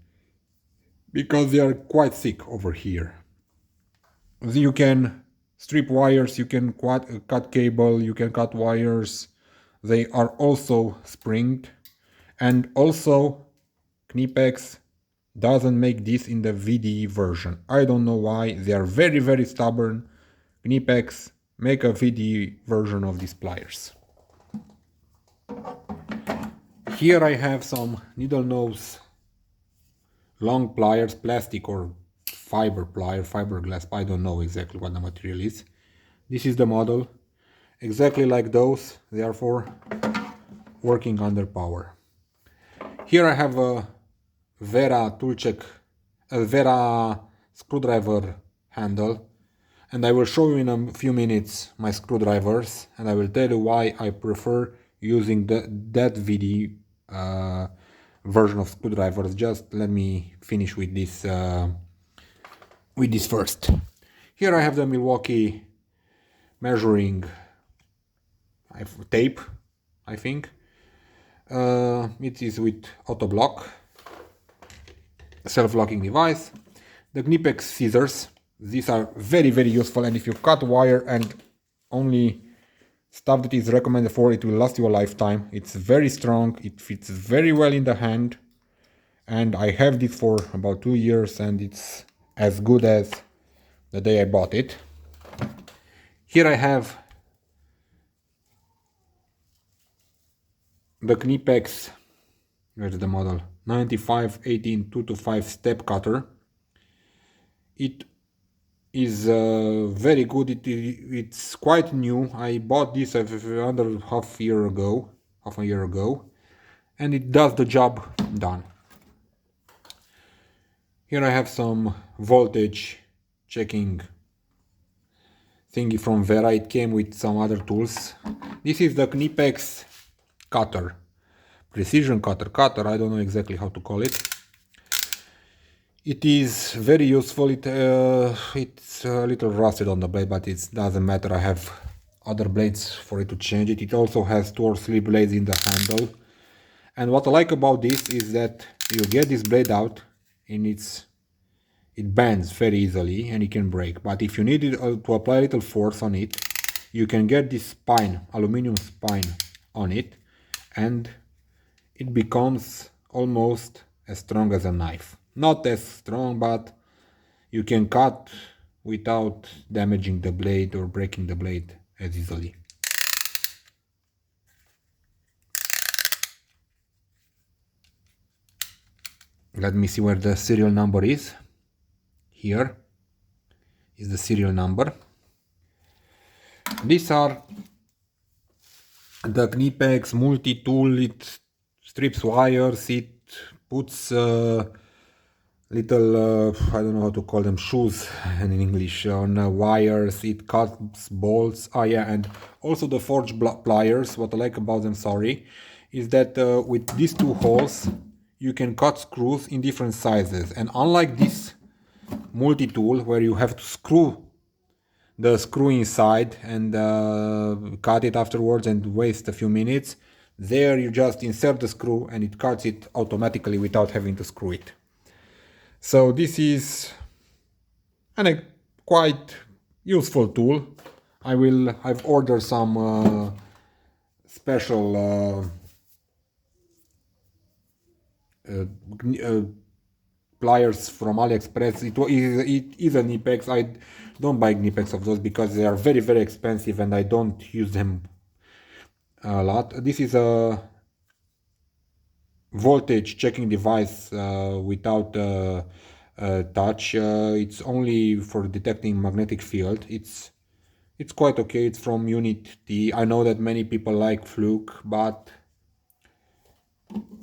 because they are quite thick over here. You can strip wires, you can cut cable, you can cut wires. They are also springed, and also Knipex doesn't make this in the VDE version. I don't know why. They are very stubborn. Knipex, make a VDE version of these pliers. Here I have some needle nose long pliers, plastic or fiber plier, fiberglass, I don't know exactly what the material is. This is the model, exactly like those, therefore working under power. Here I have a Wera Wera screwdriver handle, and I will show you in a few minutes my screwdrivers, and I will tell you why I prefer using that VD version of screwdrivers. Just let me finish with this first. Here I have the Milwaukee measuring tape, I think. It is with auto block, self-locking device. The Knipex scissors, these are very useful, and if you cut wire and only stuff that is recommended for it will last you a lifetime. It's very strong, it fits very well in the hand, and I have this for about 2 years, and it's as good as the day I bought it. Here I have the Knipex, where's the model, 95-18-225 step cutter. It is very good. It's quite new. I bought this under half a year ago, and it does the job done. Here I have some voltage checking thingy from Wera. It came with some other tools. This is the Knipex cutter, precision cutter, I don't know exactly how to call it. It is very useful. It's a little rusted on the blade, but it doesn't matter. I have other blades for it to change it. It also has 2 or 3 blades in the handle. And what I like about this is that you get this blade out and it bends very easily and it can break. But if you need it, to apply a little force on it, you can get this spine, aluminum spine on it, and it becomes almost as strong as a knife. Not as strong, but you can cut without damaging the blade or breaking the blade as easily. Let me see where the serial number is. Here is the serial number. These are the Knipex multi-tool. It strips wires, it puts little, I don't know how to call them, shoes in English, on wires, it cuts bolts. Ah yeah, and also the forge pliers. What I like about them, sorry, is that with these two holes you can cut screws in different sizes, and unlike this multi-tool where you have to screw the screw inside and cut it afterwards and waste a few minutes, there you just insert the screw and it cuts it automatically without having to screw it. So this is a quite useful tool. I've ordered some special pliers from AliExpress. It is a Knipex. I don't buy Knipex of those because they are very, very expensive and I don't use them a lot. This is a voltage checking device without touch. It's only for detecting magnetic field. It's quite okay. It's from Unit T. I know that many people like Fluke, but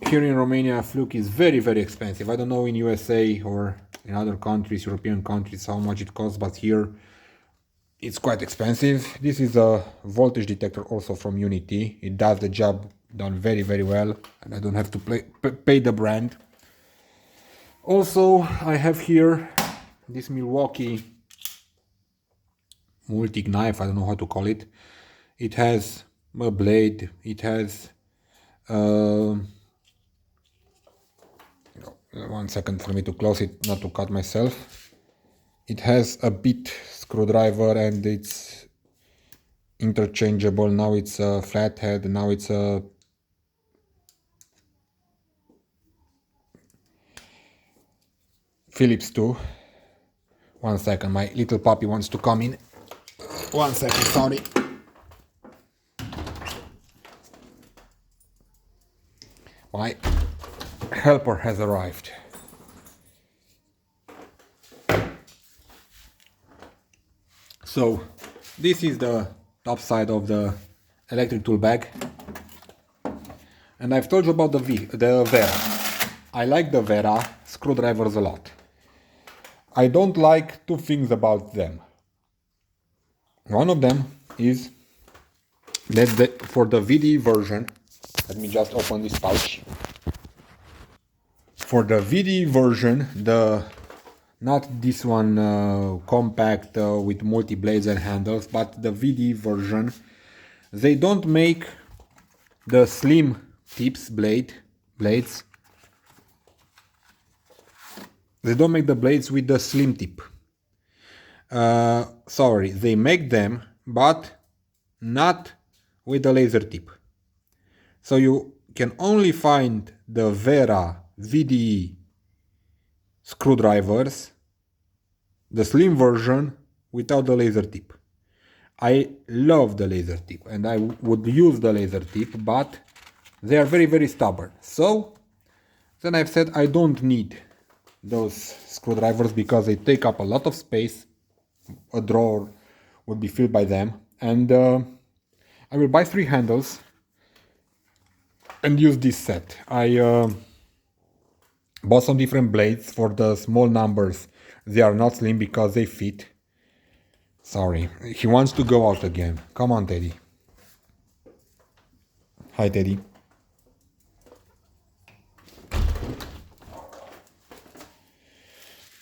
here in Romania Fluke is very, very expensive. I don't know in USA or in other countries, European countries, how much it costs, but here it's quite expensive. This is a voltage detector also from Unit T. It does the job done very, very well, and I don't have to pay the brand. Also, I have here this Milwaukee multi-knife, I don't know how to call it. It has a blade, it has one second for me to close it, not to cut myself. It has a bit screwdriver and it's interchangeable. Now it's a flathead, now it's a Phillips too. One second, my little puppy wants to come in. One second, sorry. My helper has arrived. So this is the top side of the electric tool bag. And I've told you about the Wera. I like the Wera screwdrivers a lot. I don't like two things about them. One of them is that for the VD version, let me just open this pouch. For the VD version, not this one compact with multi blades and handles, but the VD version, they don't make the slim tips blades. They don't make the blades with the slim tip. Sorry, they make them, but not with the laser tip. So you can only find the Wera VDE screwdrivers, the slim version, without the laser tip. I love the laser tip and I would use the laser tip, but they are very, very stubborn. So then I've said I don't need those screwdrivers because they take up a lot of space. A drawer would be filled by them, and I will buy 3 handles and use this set. I bought some different blades for the small numbers. They are not slim because they fit. Sorry, he wants to go out again. Come on, Teddy. Hi, Teddy.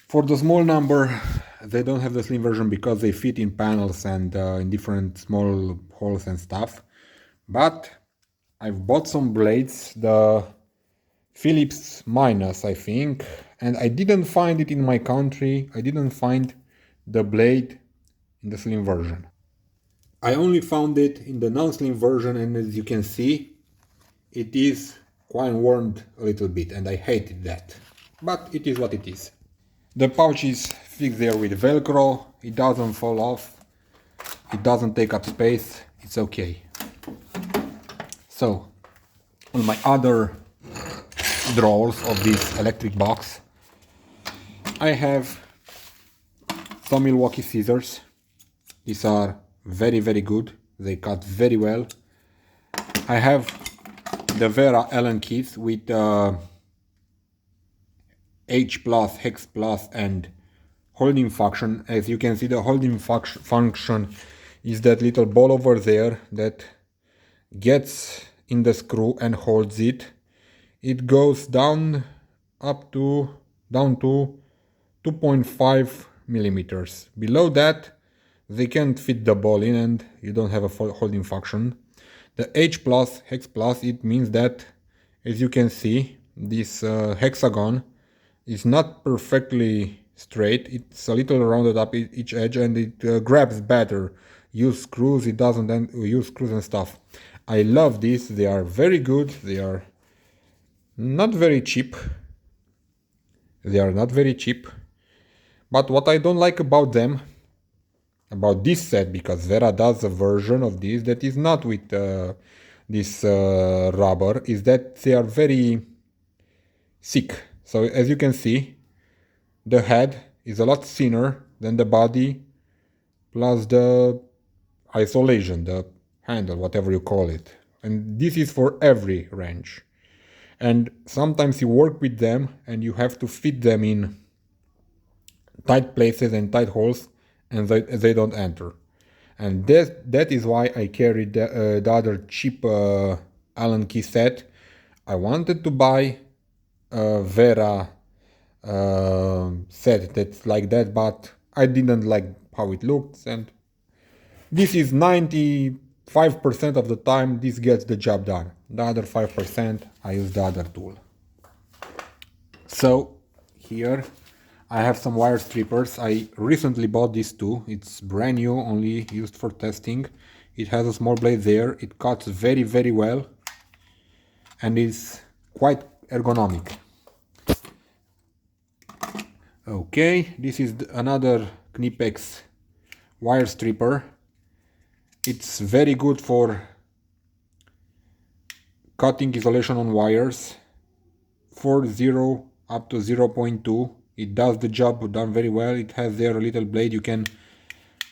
For the small number, they don't have the slim version because they fit in panels and in different small holes and stuff. But I've bought some blades, the Phillips minus, I think, and I didn't find it in my country. I didn't find the blade in the slim version. I only found it in the non-slim version, and as you can see, it is quite worn a little bit, and I hated that. But it is what it is. The pouch is fixed there with Velcro. It doesn't fall off. It doesn't take up space. It's okay. So, on my other drawers of this electric box. I have some Milwaukee scissors. These are very good. They cut very well. I have the Wera Allen keys with H plus, hex plus and holding function. As you can see, the holding function is that little ball over there that gets in the screw and holds it. It goes down to 2.5 millimeters. Below that they can't fit the ball in and you don't have a holding function. The H plus, hex plus, it means that, as you can see, this hexagon is not perfectly straight. It's a little rounded up each edge and it grabs better. Use screws, it doesn't use screws and stuff. I love this. They are very good. They are not very cheap. But what I don't like about them, about this set, because Wera does a version of this that is not with this rubber, is that they are very thick. So as you can see, the head is a lot thinner than the body, plus the isolation, the handle, whatever you call it. And this is for every wrench. And sometimes you work with them and you have to fit them in tight places and tight holes, and they don't enter. And that is why I carried the other cheap Allen key set. I wanted to buy a Wera set that's like that, but I didn't like how it looks, and this is 95% of the time this gets the job done. The other 5% I use the other tool. So here I have some wire strippers. I recently bought these two. It's brand new, only used for testing. It has a small blade there. It cuts very well and is quite ergonomic. Okay, this is another Knipex wire stripper. It's very good for cutting isolation on wires, 0 up to 0.2. It does the job done very well. It has there a little blade. You can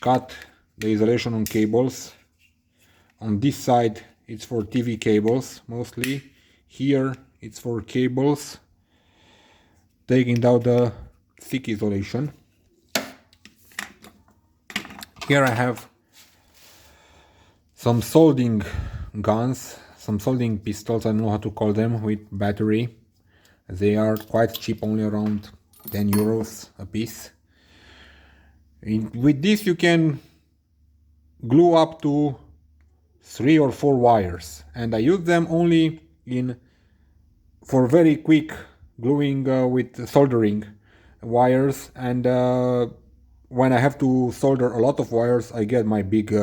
cut the isolation on cables. On this side it's for TV cables mostly. Here it's for cables, taking down the thick isolation. Here I have some soldering guns, some soldering pistols, I don't know how to call them, with battery. They are quite cheap, only around 10 euros a piece. With this you can glue up to 3 or 4 wires, and I use them only for very quick gluing with soldering wires, and when I have to solder a lot of wires I get my big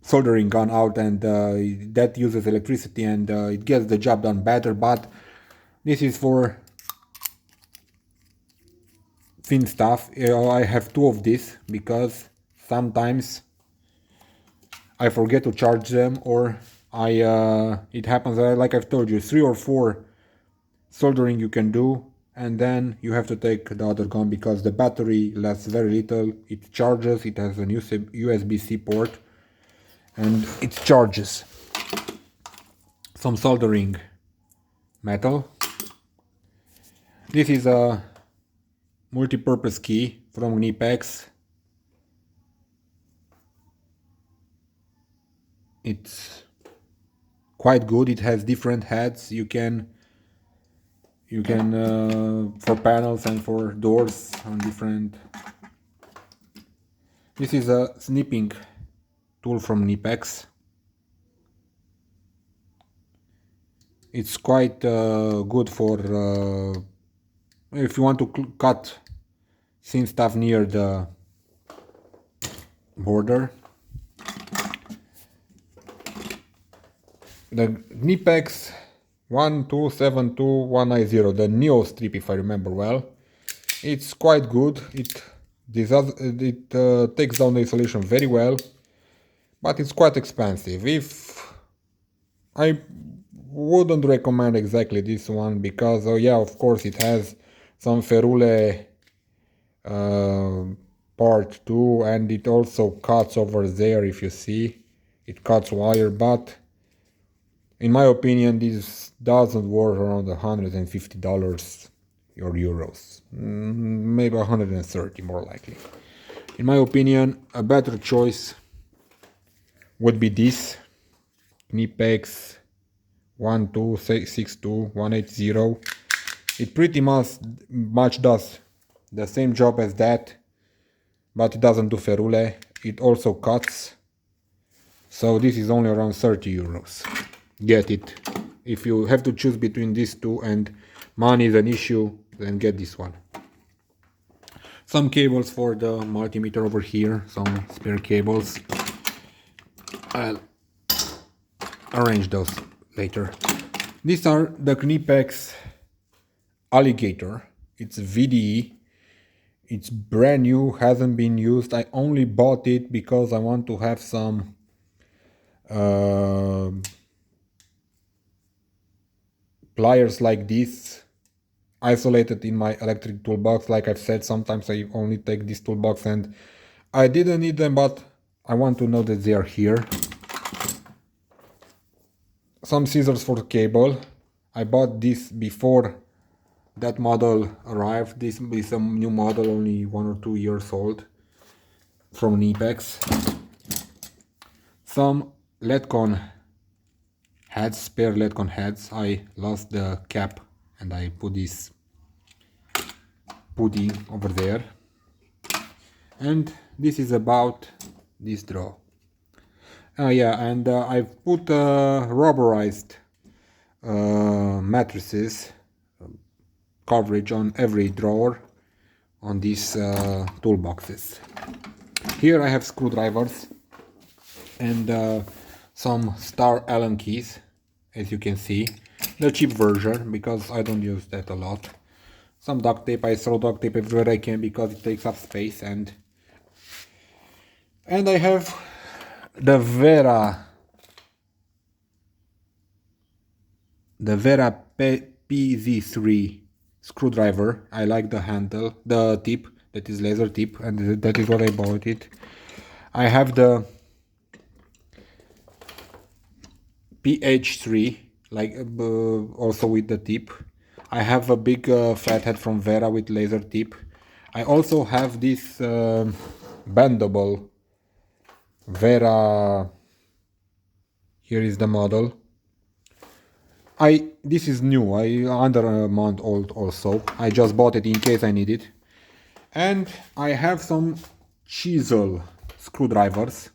soldering gun out, and that uses electricity and it gets the job done better. But this is for thin stuff. I have 2 of these because sometimes I forget to charge them, or it happens like I've told you, 3 or 4 soldering you can do, and then you have to take the other gun because the battery lasts very little. It charges, it has a USB-C port, and it charges. Some soldering metal. This is a multi-purpose key from Knipex. It's quite good. It has different heads. You can for panels and for doors on different. This is a snipping tool from Knipex. It's quite good for if you want to cut thin stuff near the border. The Knipex 1272190, the Neo strip, if I remember well. It's quite good. It takes down the isolation very well, but it's quite expensive. If I wouldn't recommend exactly this one because, oh yeah, of course it has some ferrule part too, and it also cuts over there. If you see, it cuts wire, but in my opinion this doesn't worth around $150 or euros, maybe 130 more likely. In my opinion, a better choice would be this Knipex 1262180. It pretty much does the same job as that, but it doesn't do ferrule. It also cuts, so this is only around 30 euros. Get it. If you have to choose between these two and money is an issue, then get this one. Some cables for the multimeter over here, some spare cables. I'll arrange those later. These are the Knipex Alligator. It's VDE. It's brand new, hasn't been used. I only bought it because I want to have some pliers like this isolated in my electric toolbox. Like I've said, sometimes I only take this toolbox and I didn't need them, but I want to know that they are here. Some scissors for the cable. I bought this before that model arrived. This is a new model, only 1 or 2 years old, from Knipex. Some LEDCon heads, spare LEDCon heads. I lost the cap and I put this putty over there. And this is about this drawer. Oh yeah, and I've put rubberized mattresses coverage on every drawer on these toolboxes. Here I have screwdrivers and some star Allen keys, as you can see, the cheap version because I don't use that a lot. Some duct tape. I throw duct tape everywhere I can because it takes up space, and I have the Wera PZ3 screwdriver. I like the handle, the tip, that is laser tip, and that is what I bought it. I have the PH3, like also with the tip. I have a big flathead from Wera with laser tip. I also have this bendable Wera. Here is the model. This is new, under a month old also. I just bought it in case I need it. And I have some chisel screwdrivers.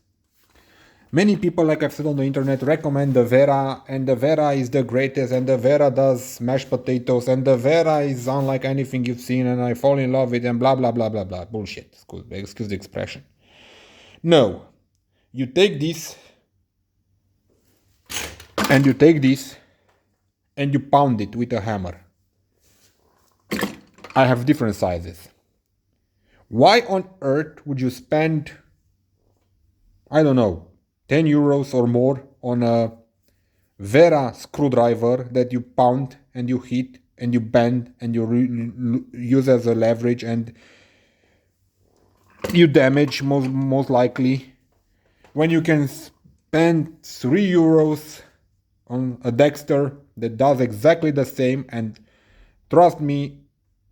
Many people, like I've said on the internet, recommend the Wera, and the Wera is the greatest, and the Wera does mashed potatoes, and the Wera is unlike anything you've seen, and I fall in love with it, and blah blah blah blah blah. Bullshit. Excuse the expression. No. You take this, and you take this, and you pound it with a hammer. I have different sizes. Why on earth would you spend, I don't know, 10 euros or more on a Wera screwdriver that you pound and you hit and you bend and you use as a leverage and you damage most likely, when you can spend 3 euros on a Dexter that does exactly the same? And trust me,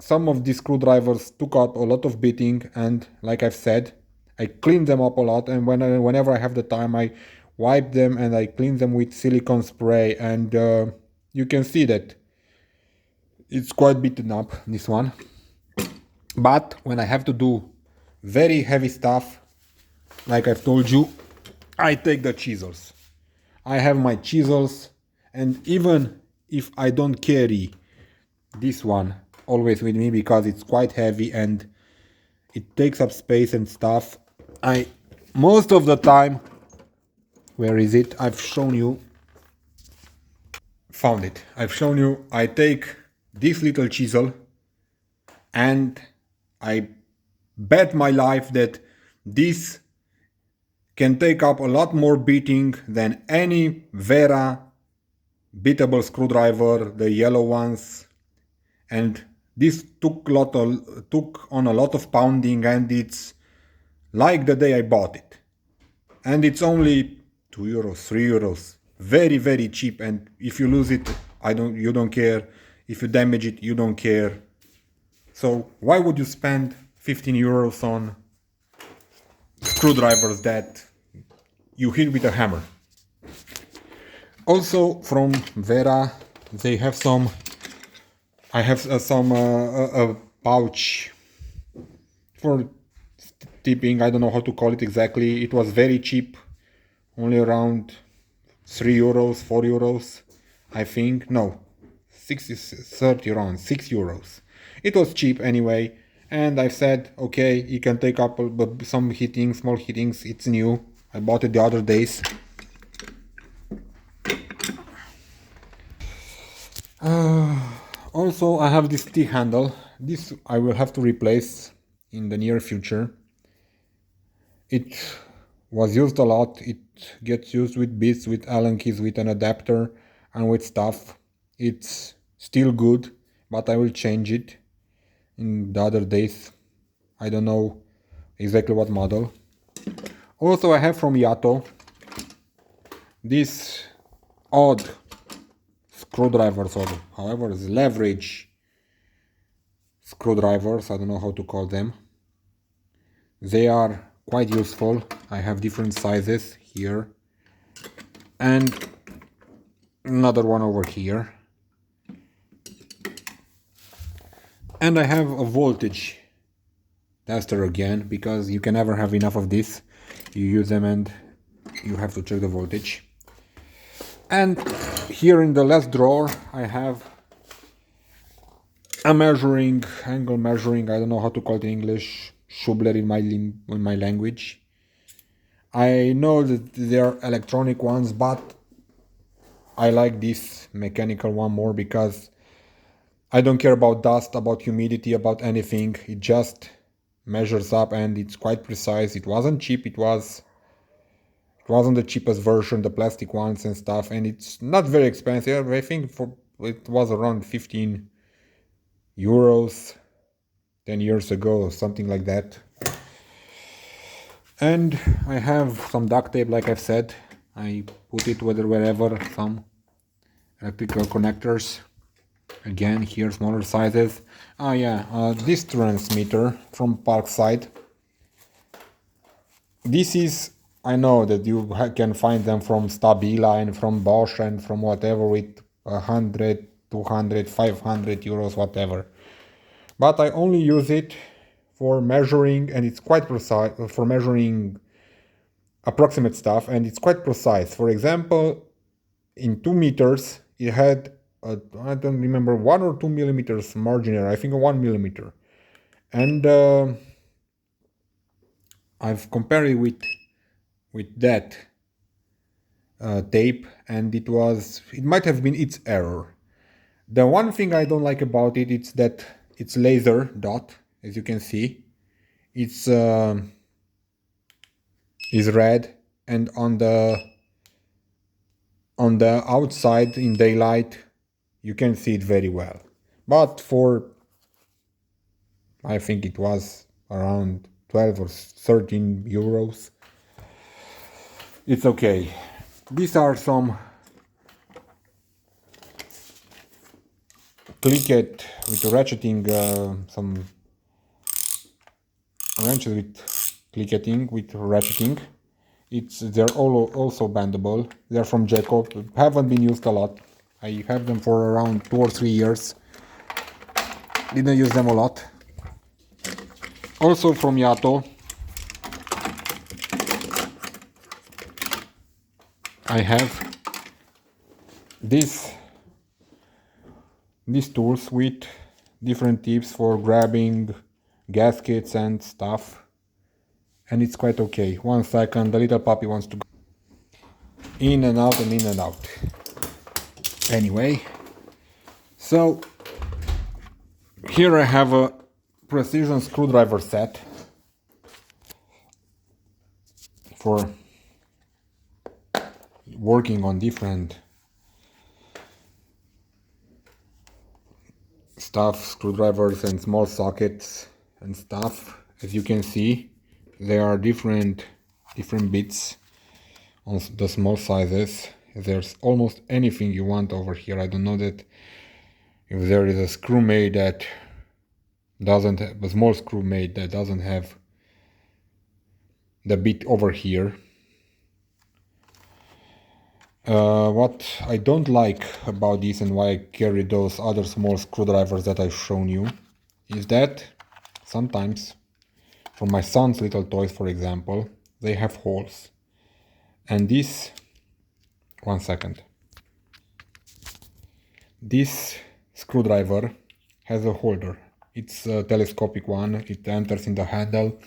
some of these screwdrivers took up a lot of beating, and like I've said, I clean them up a lot, and whenever I have the time I wipe them and I clean them with silicone spray, and you can see that it's quite beaten up, this one. But when I have to do very heavy stuff, like I've told you, I take the chisels. I have my chisels, and even if I don't carry this one always with me because it's quite heavy and it takes up space and stuff, I most of the time, where is it? I've shown you, found it. I've shown you, I take this little chisel and I bet my life that this can take up a lot more beating than any Wera beatable screwdriver, the yellow ones, and this took on a lot of pounding, and it's like the day I bought it. And it's only 2 euros, 3 euros. Very, very cheap, and if you lose it, you don't care. If you damage it, you don't care. So why would you spend 15 euros on screwdrivers that you hit with a hammer? Also from Wera, they have some. I have a pouch for tipping. I don't know how to call it exactly. It was very cheap, only around 3 euros, 4 euros, I think. No, 30 around 6 euros. It was cheap anyway, and I said, okay, you can take up some heatings, small heatings. It's new. I bought it the other days. Also, I have this T-handle. This I will have to replace in the near future. It was used a lot. It gets used with bits, with Allen keys, with an adapter, and with stuff. It's still good, but I will change it in the other days. I don't know exactly what model. Also, I have from Yato this odd screwdrivers, or however, leverage screwdrivers. I don't know how to call them. They are quite useful. I have different sizes here, and another one over here. And I have a voltage tester again, because you can never have enough of this. You use them and you have to check the voltage. And here in the last drawer I have a angle measuring, I don't know how to call it in English, Schubler in my language. I know that there are electronic ones, but I like this mechanical one more, because I don't care about dust, about humidity, about anything. It just measures up, and it's quite precise. It wasn't cheap. It wasn't the cheapest version, the plastic ones and stuff, and it's not very expensive. I think it was around 15 euros 10 years ago, something like that. And I have some duct tape, like I've said. I put it wherever, some electrical connectors. Again, here smaller sizes. This transmitter from Parkside. This is, I know that you can find them from Stabila and from Bosch and from whatever, with 100, 200, 500 euros, whatever. But I only use it for measuring, and it's quite precise, for measuring approximate stuff, and it's quite precise. For example, in 2 meters, it had, I don't remember, 1 or 2 millimeters margin error, I think 1 millimeter. And I've compared it with that tape, and it might have been its error. The one thing I don't like about it is that it's laser dot, as you can see. It's is red, and on the outside in daylight you can see it very well. But I think it was around 12 or 13 euros. It's okay. These are some clicket with ratcheting, some wrenches with clicketing, with ratcheting. They're also bendable. They're from Jacob. Haven't been used a lot. I have them for around 2 or 3 years. Didn't use them a lot. Also from Yato, I have these tools with different tips for grabbing gaskets and stuff, and it's quite okay. 1 second, the little puppy wants to go in and out and in and out. Anyway, so here I have a precision screwdriver set for working on different stuff, screwdrivers and small sockets and stuff. As you can see, there are different bits on the small sizes. There's almost anything you want over here. I don't know that if there is a screw made that doesn't have a small screw made that doesn't have the bit over here. What I don't like about this and why I carry those other small screwdrivers that I've shown you is that sometimes, for my son's little toys for example, they have holes. And this, one second, this screwdriver has a holder. It's a telescopic one, it enters in the handle.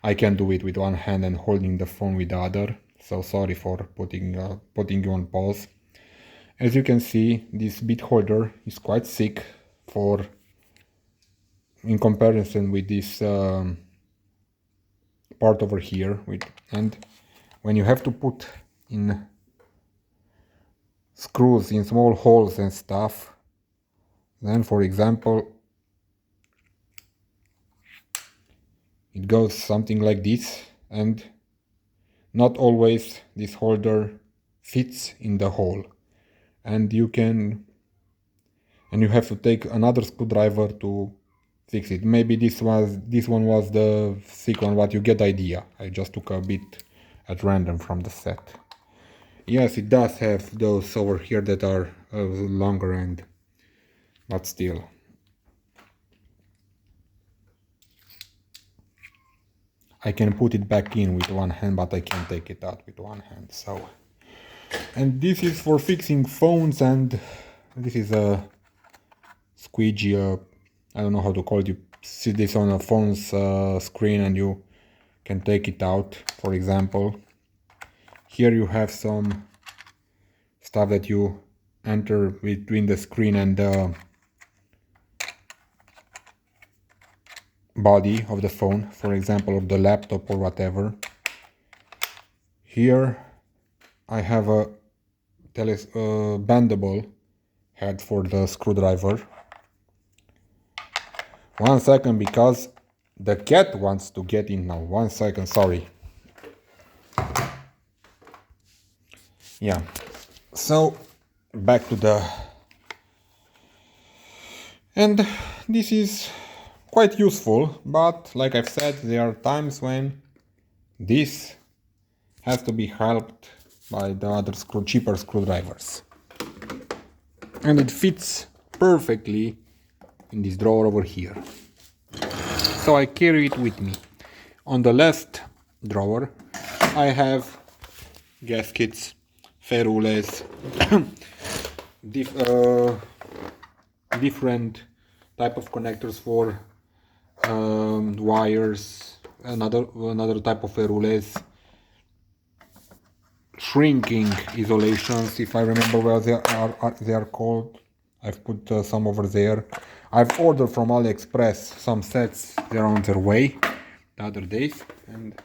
I can do it with one hand and holding the phone with the other, so sorry for putting you on pause. As you can see, this bit holder is quite thick in comparison with this part over here. And when you have to put in screws in small holes and stuff, then for example it goes something like this, and not always this holder fits in the hole, and you have to take another screwdriver to fix it. Maybe this one was the thick one, but you get the idea. I just took a bit at random from the set. Yes, it does have those over here that are longer end, but still. I can put it back in with one hand, but I can't take it out with one hand, so. And this is for fixing phones, and this is a squeegee, I don't know how to call it. You see this on a phone's screen and you can take it out, for example. Here you have some stuff that you enter between the screen and the body of the phone, for example, of the laptop or whatever. Here I have a bendable head for the screwdriver. One second, because the cat wants to get in now. One second, sorry. Yeah, so back to the... And this is quite useful, but like I've said, there are times when this has to be helped by the other cheaper screwdrivers. And it fits perfectly in this drawer over here. So I carry it with me. On the left drawer I have gaskets, ferrules, different type of connectors for wires, another type of ferrules, shrinking isolations, if I remember well they are called. I've put some over there. I've ordered from AliExpress some sets. They're on their way the other days, and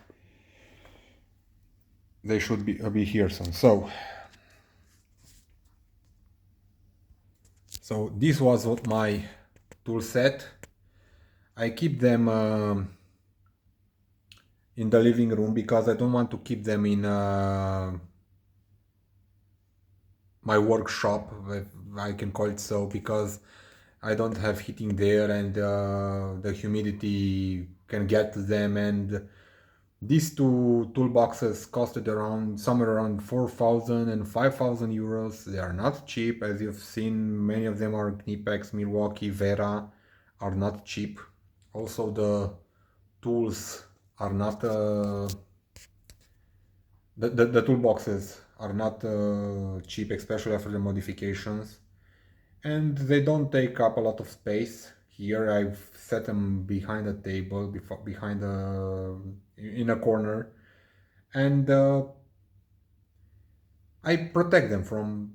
they should be here soon. So this was what my tool set. I keep them in the living room because I don't want to keep them in my workshop, if I can call it so, because I don't have heating there, and the humidity can get to them. And these two toolboxes costed somewhere around 4,000 and 5,000 euros. They are not cheap, as you've seen. Many of them are Knipex, Milwaukee, Wera, are not cheap. Also the tools are not the toolboxes are not cheap, especially after the modifications, and they don't take up a lot of space. Here I've set them behind a table, in a corner, and I protect them from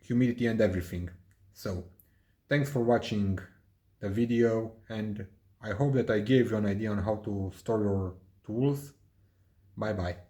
humidity and everything. So thanks for watching the video, and I hope that I gave you an idea on how to store your tools. Bye bye.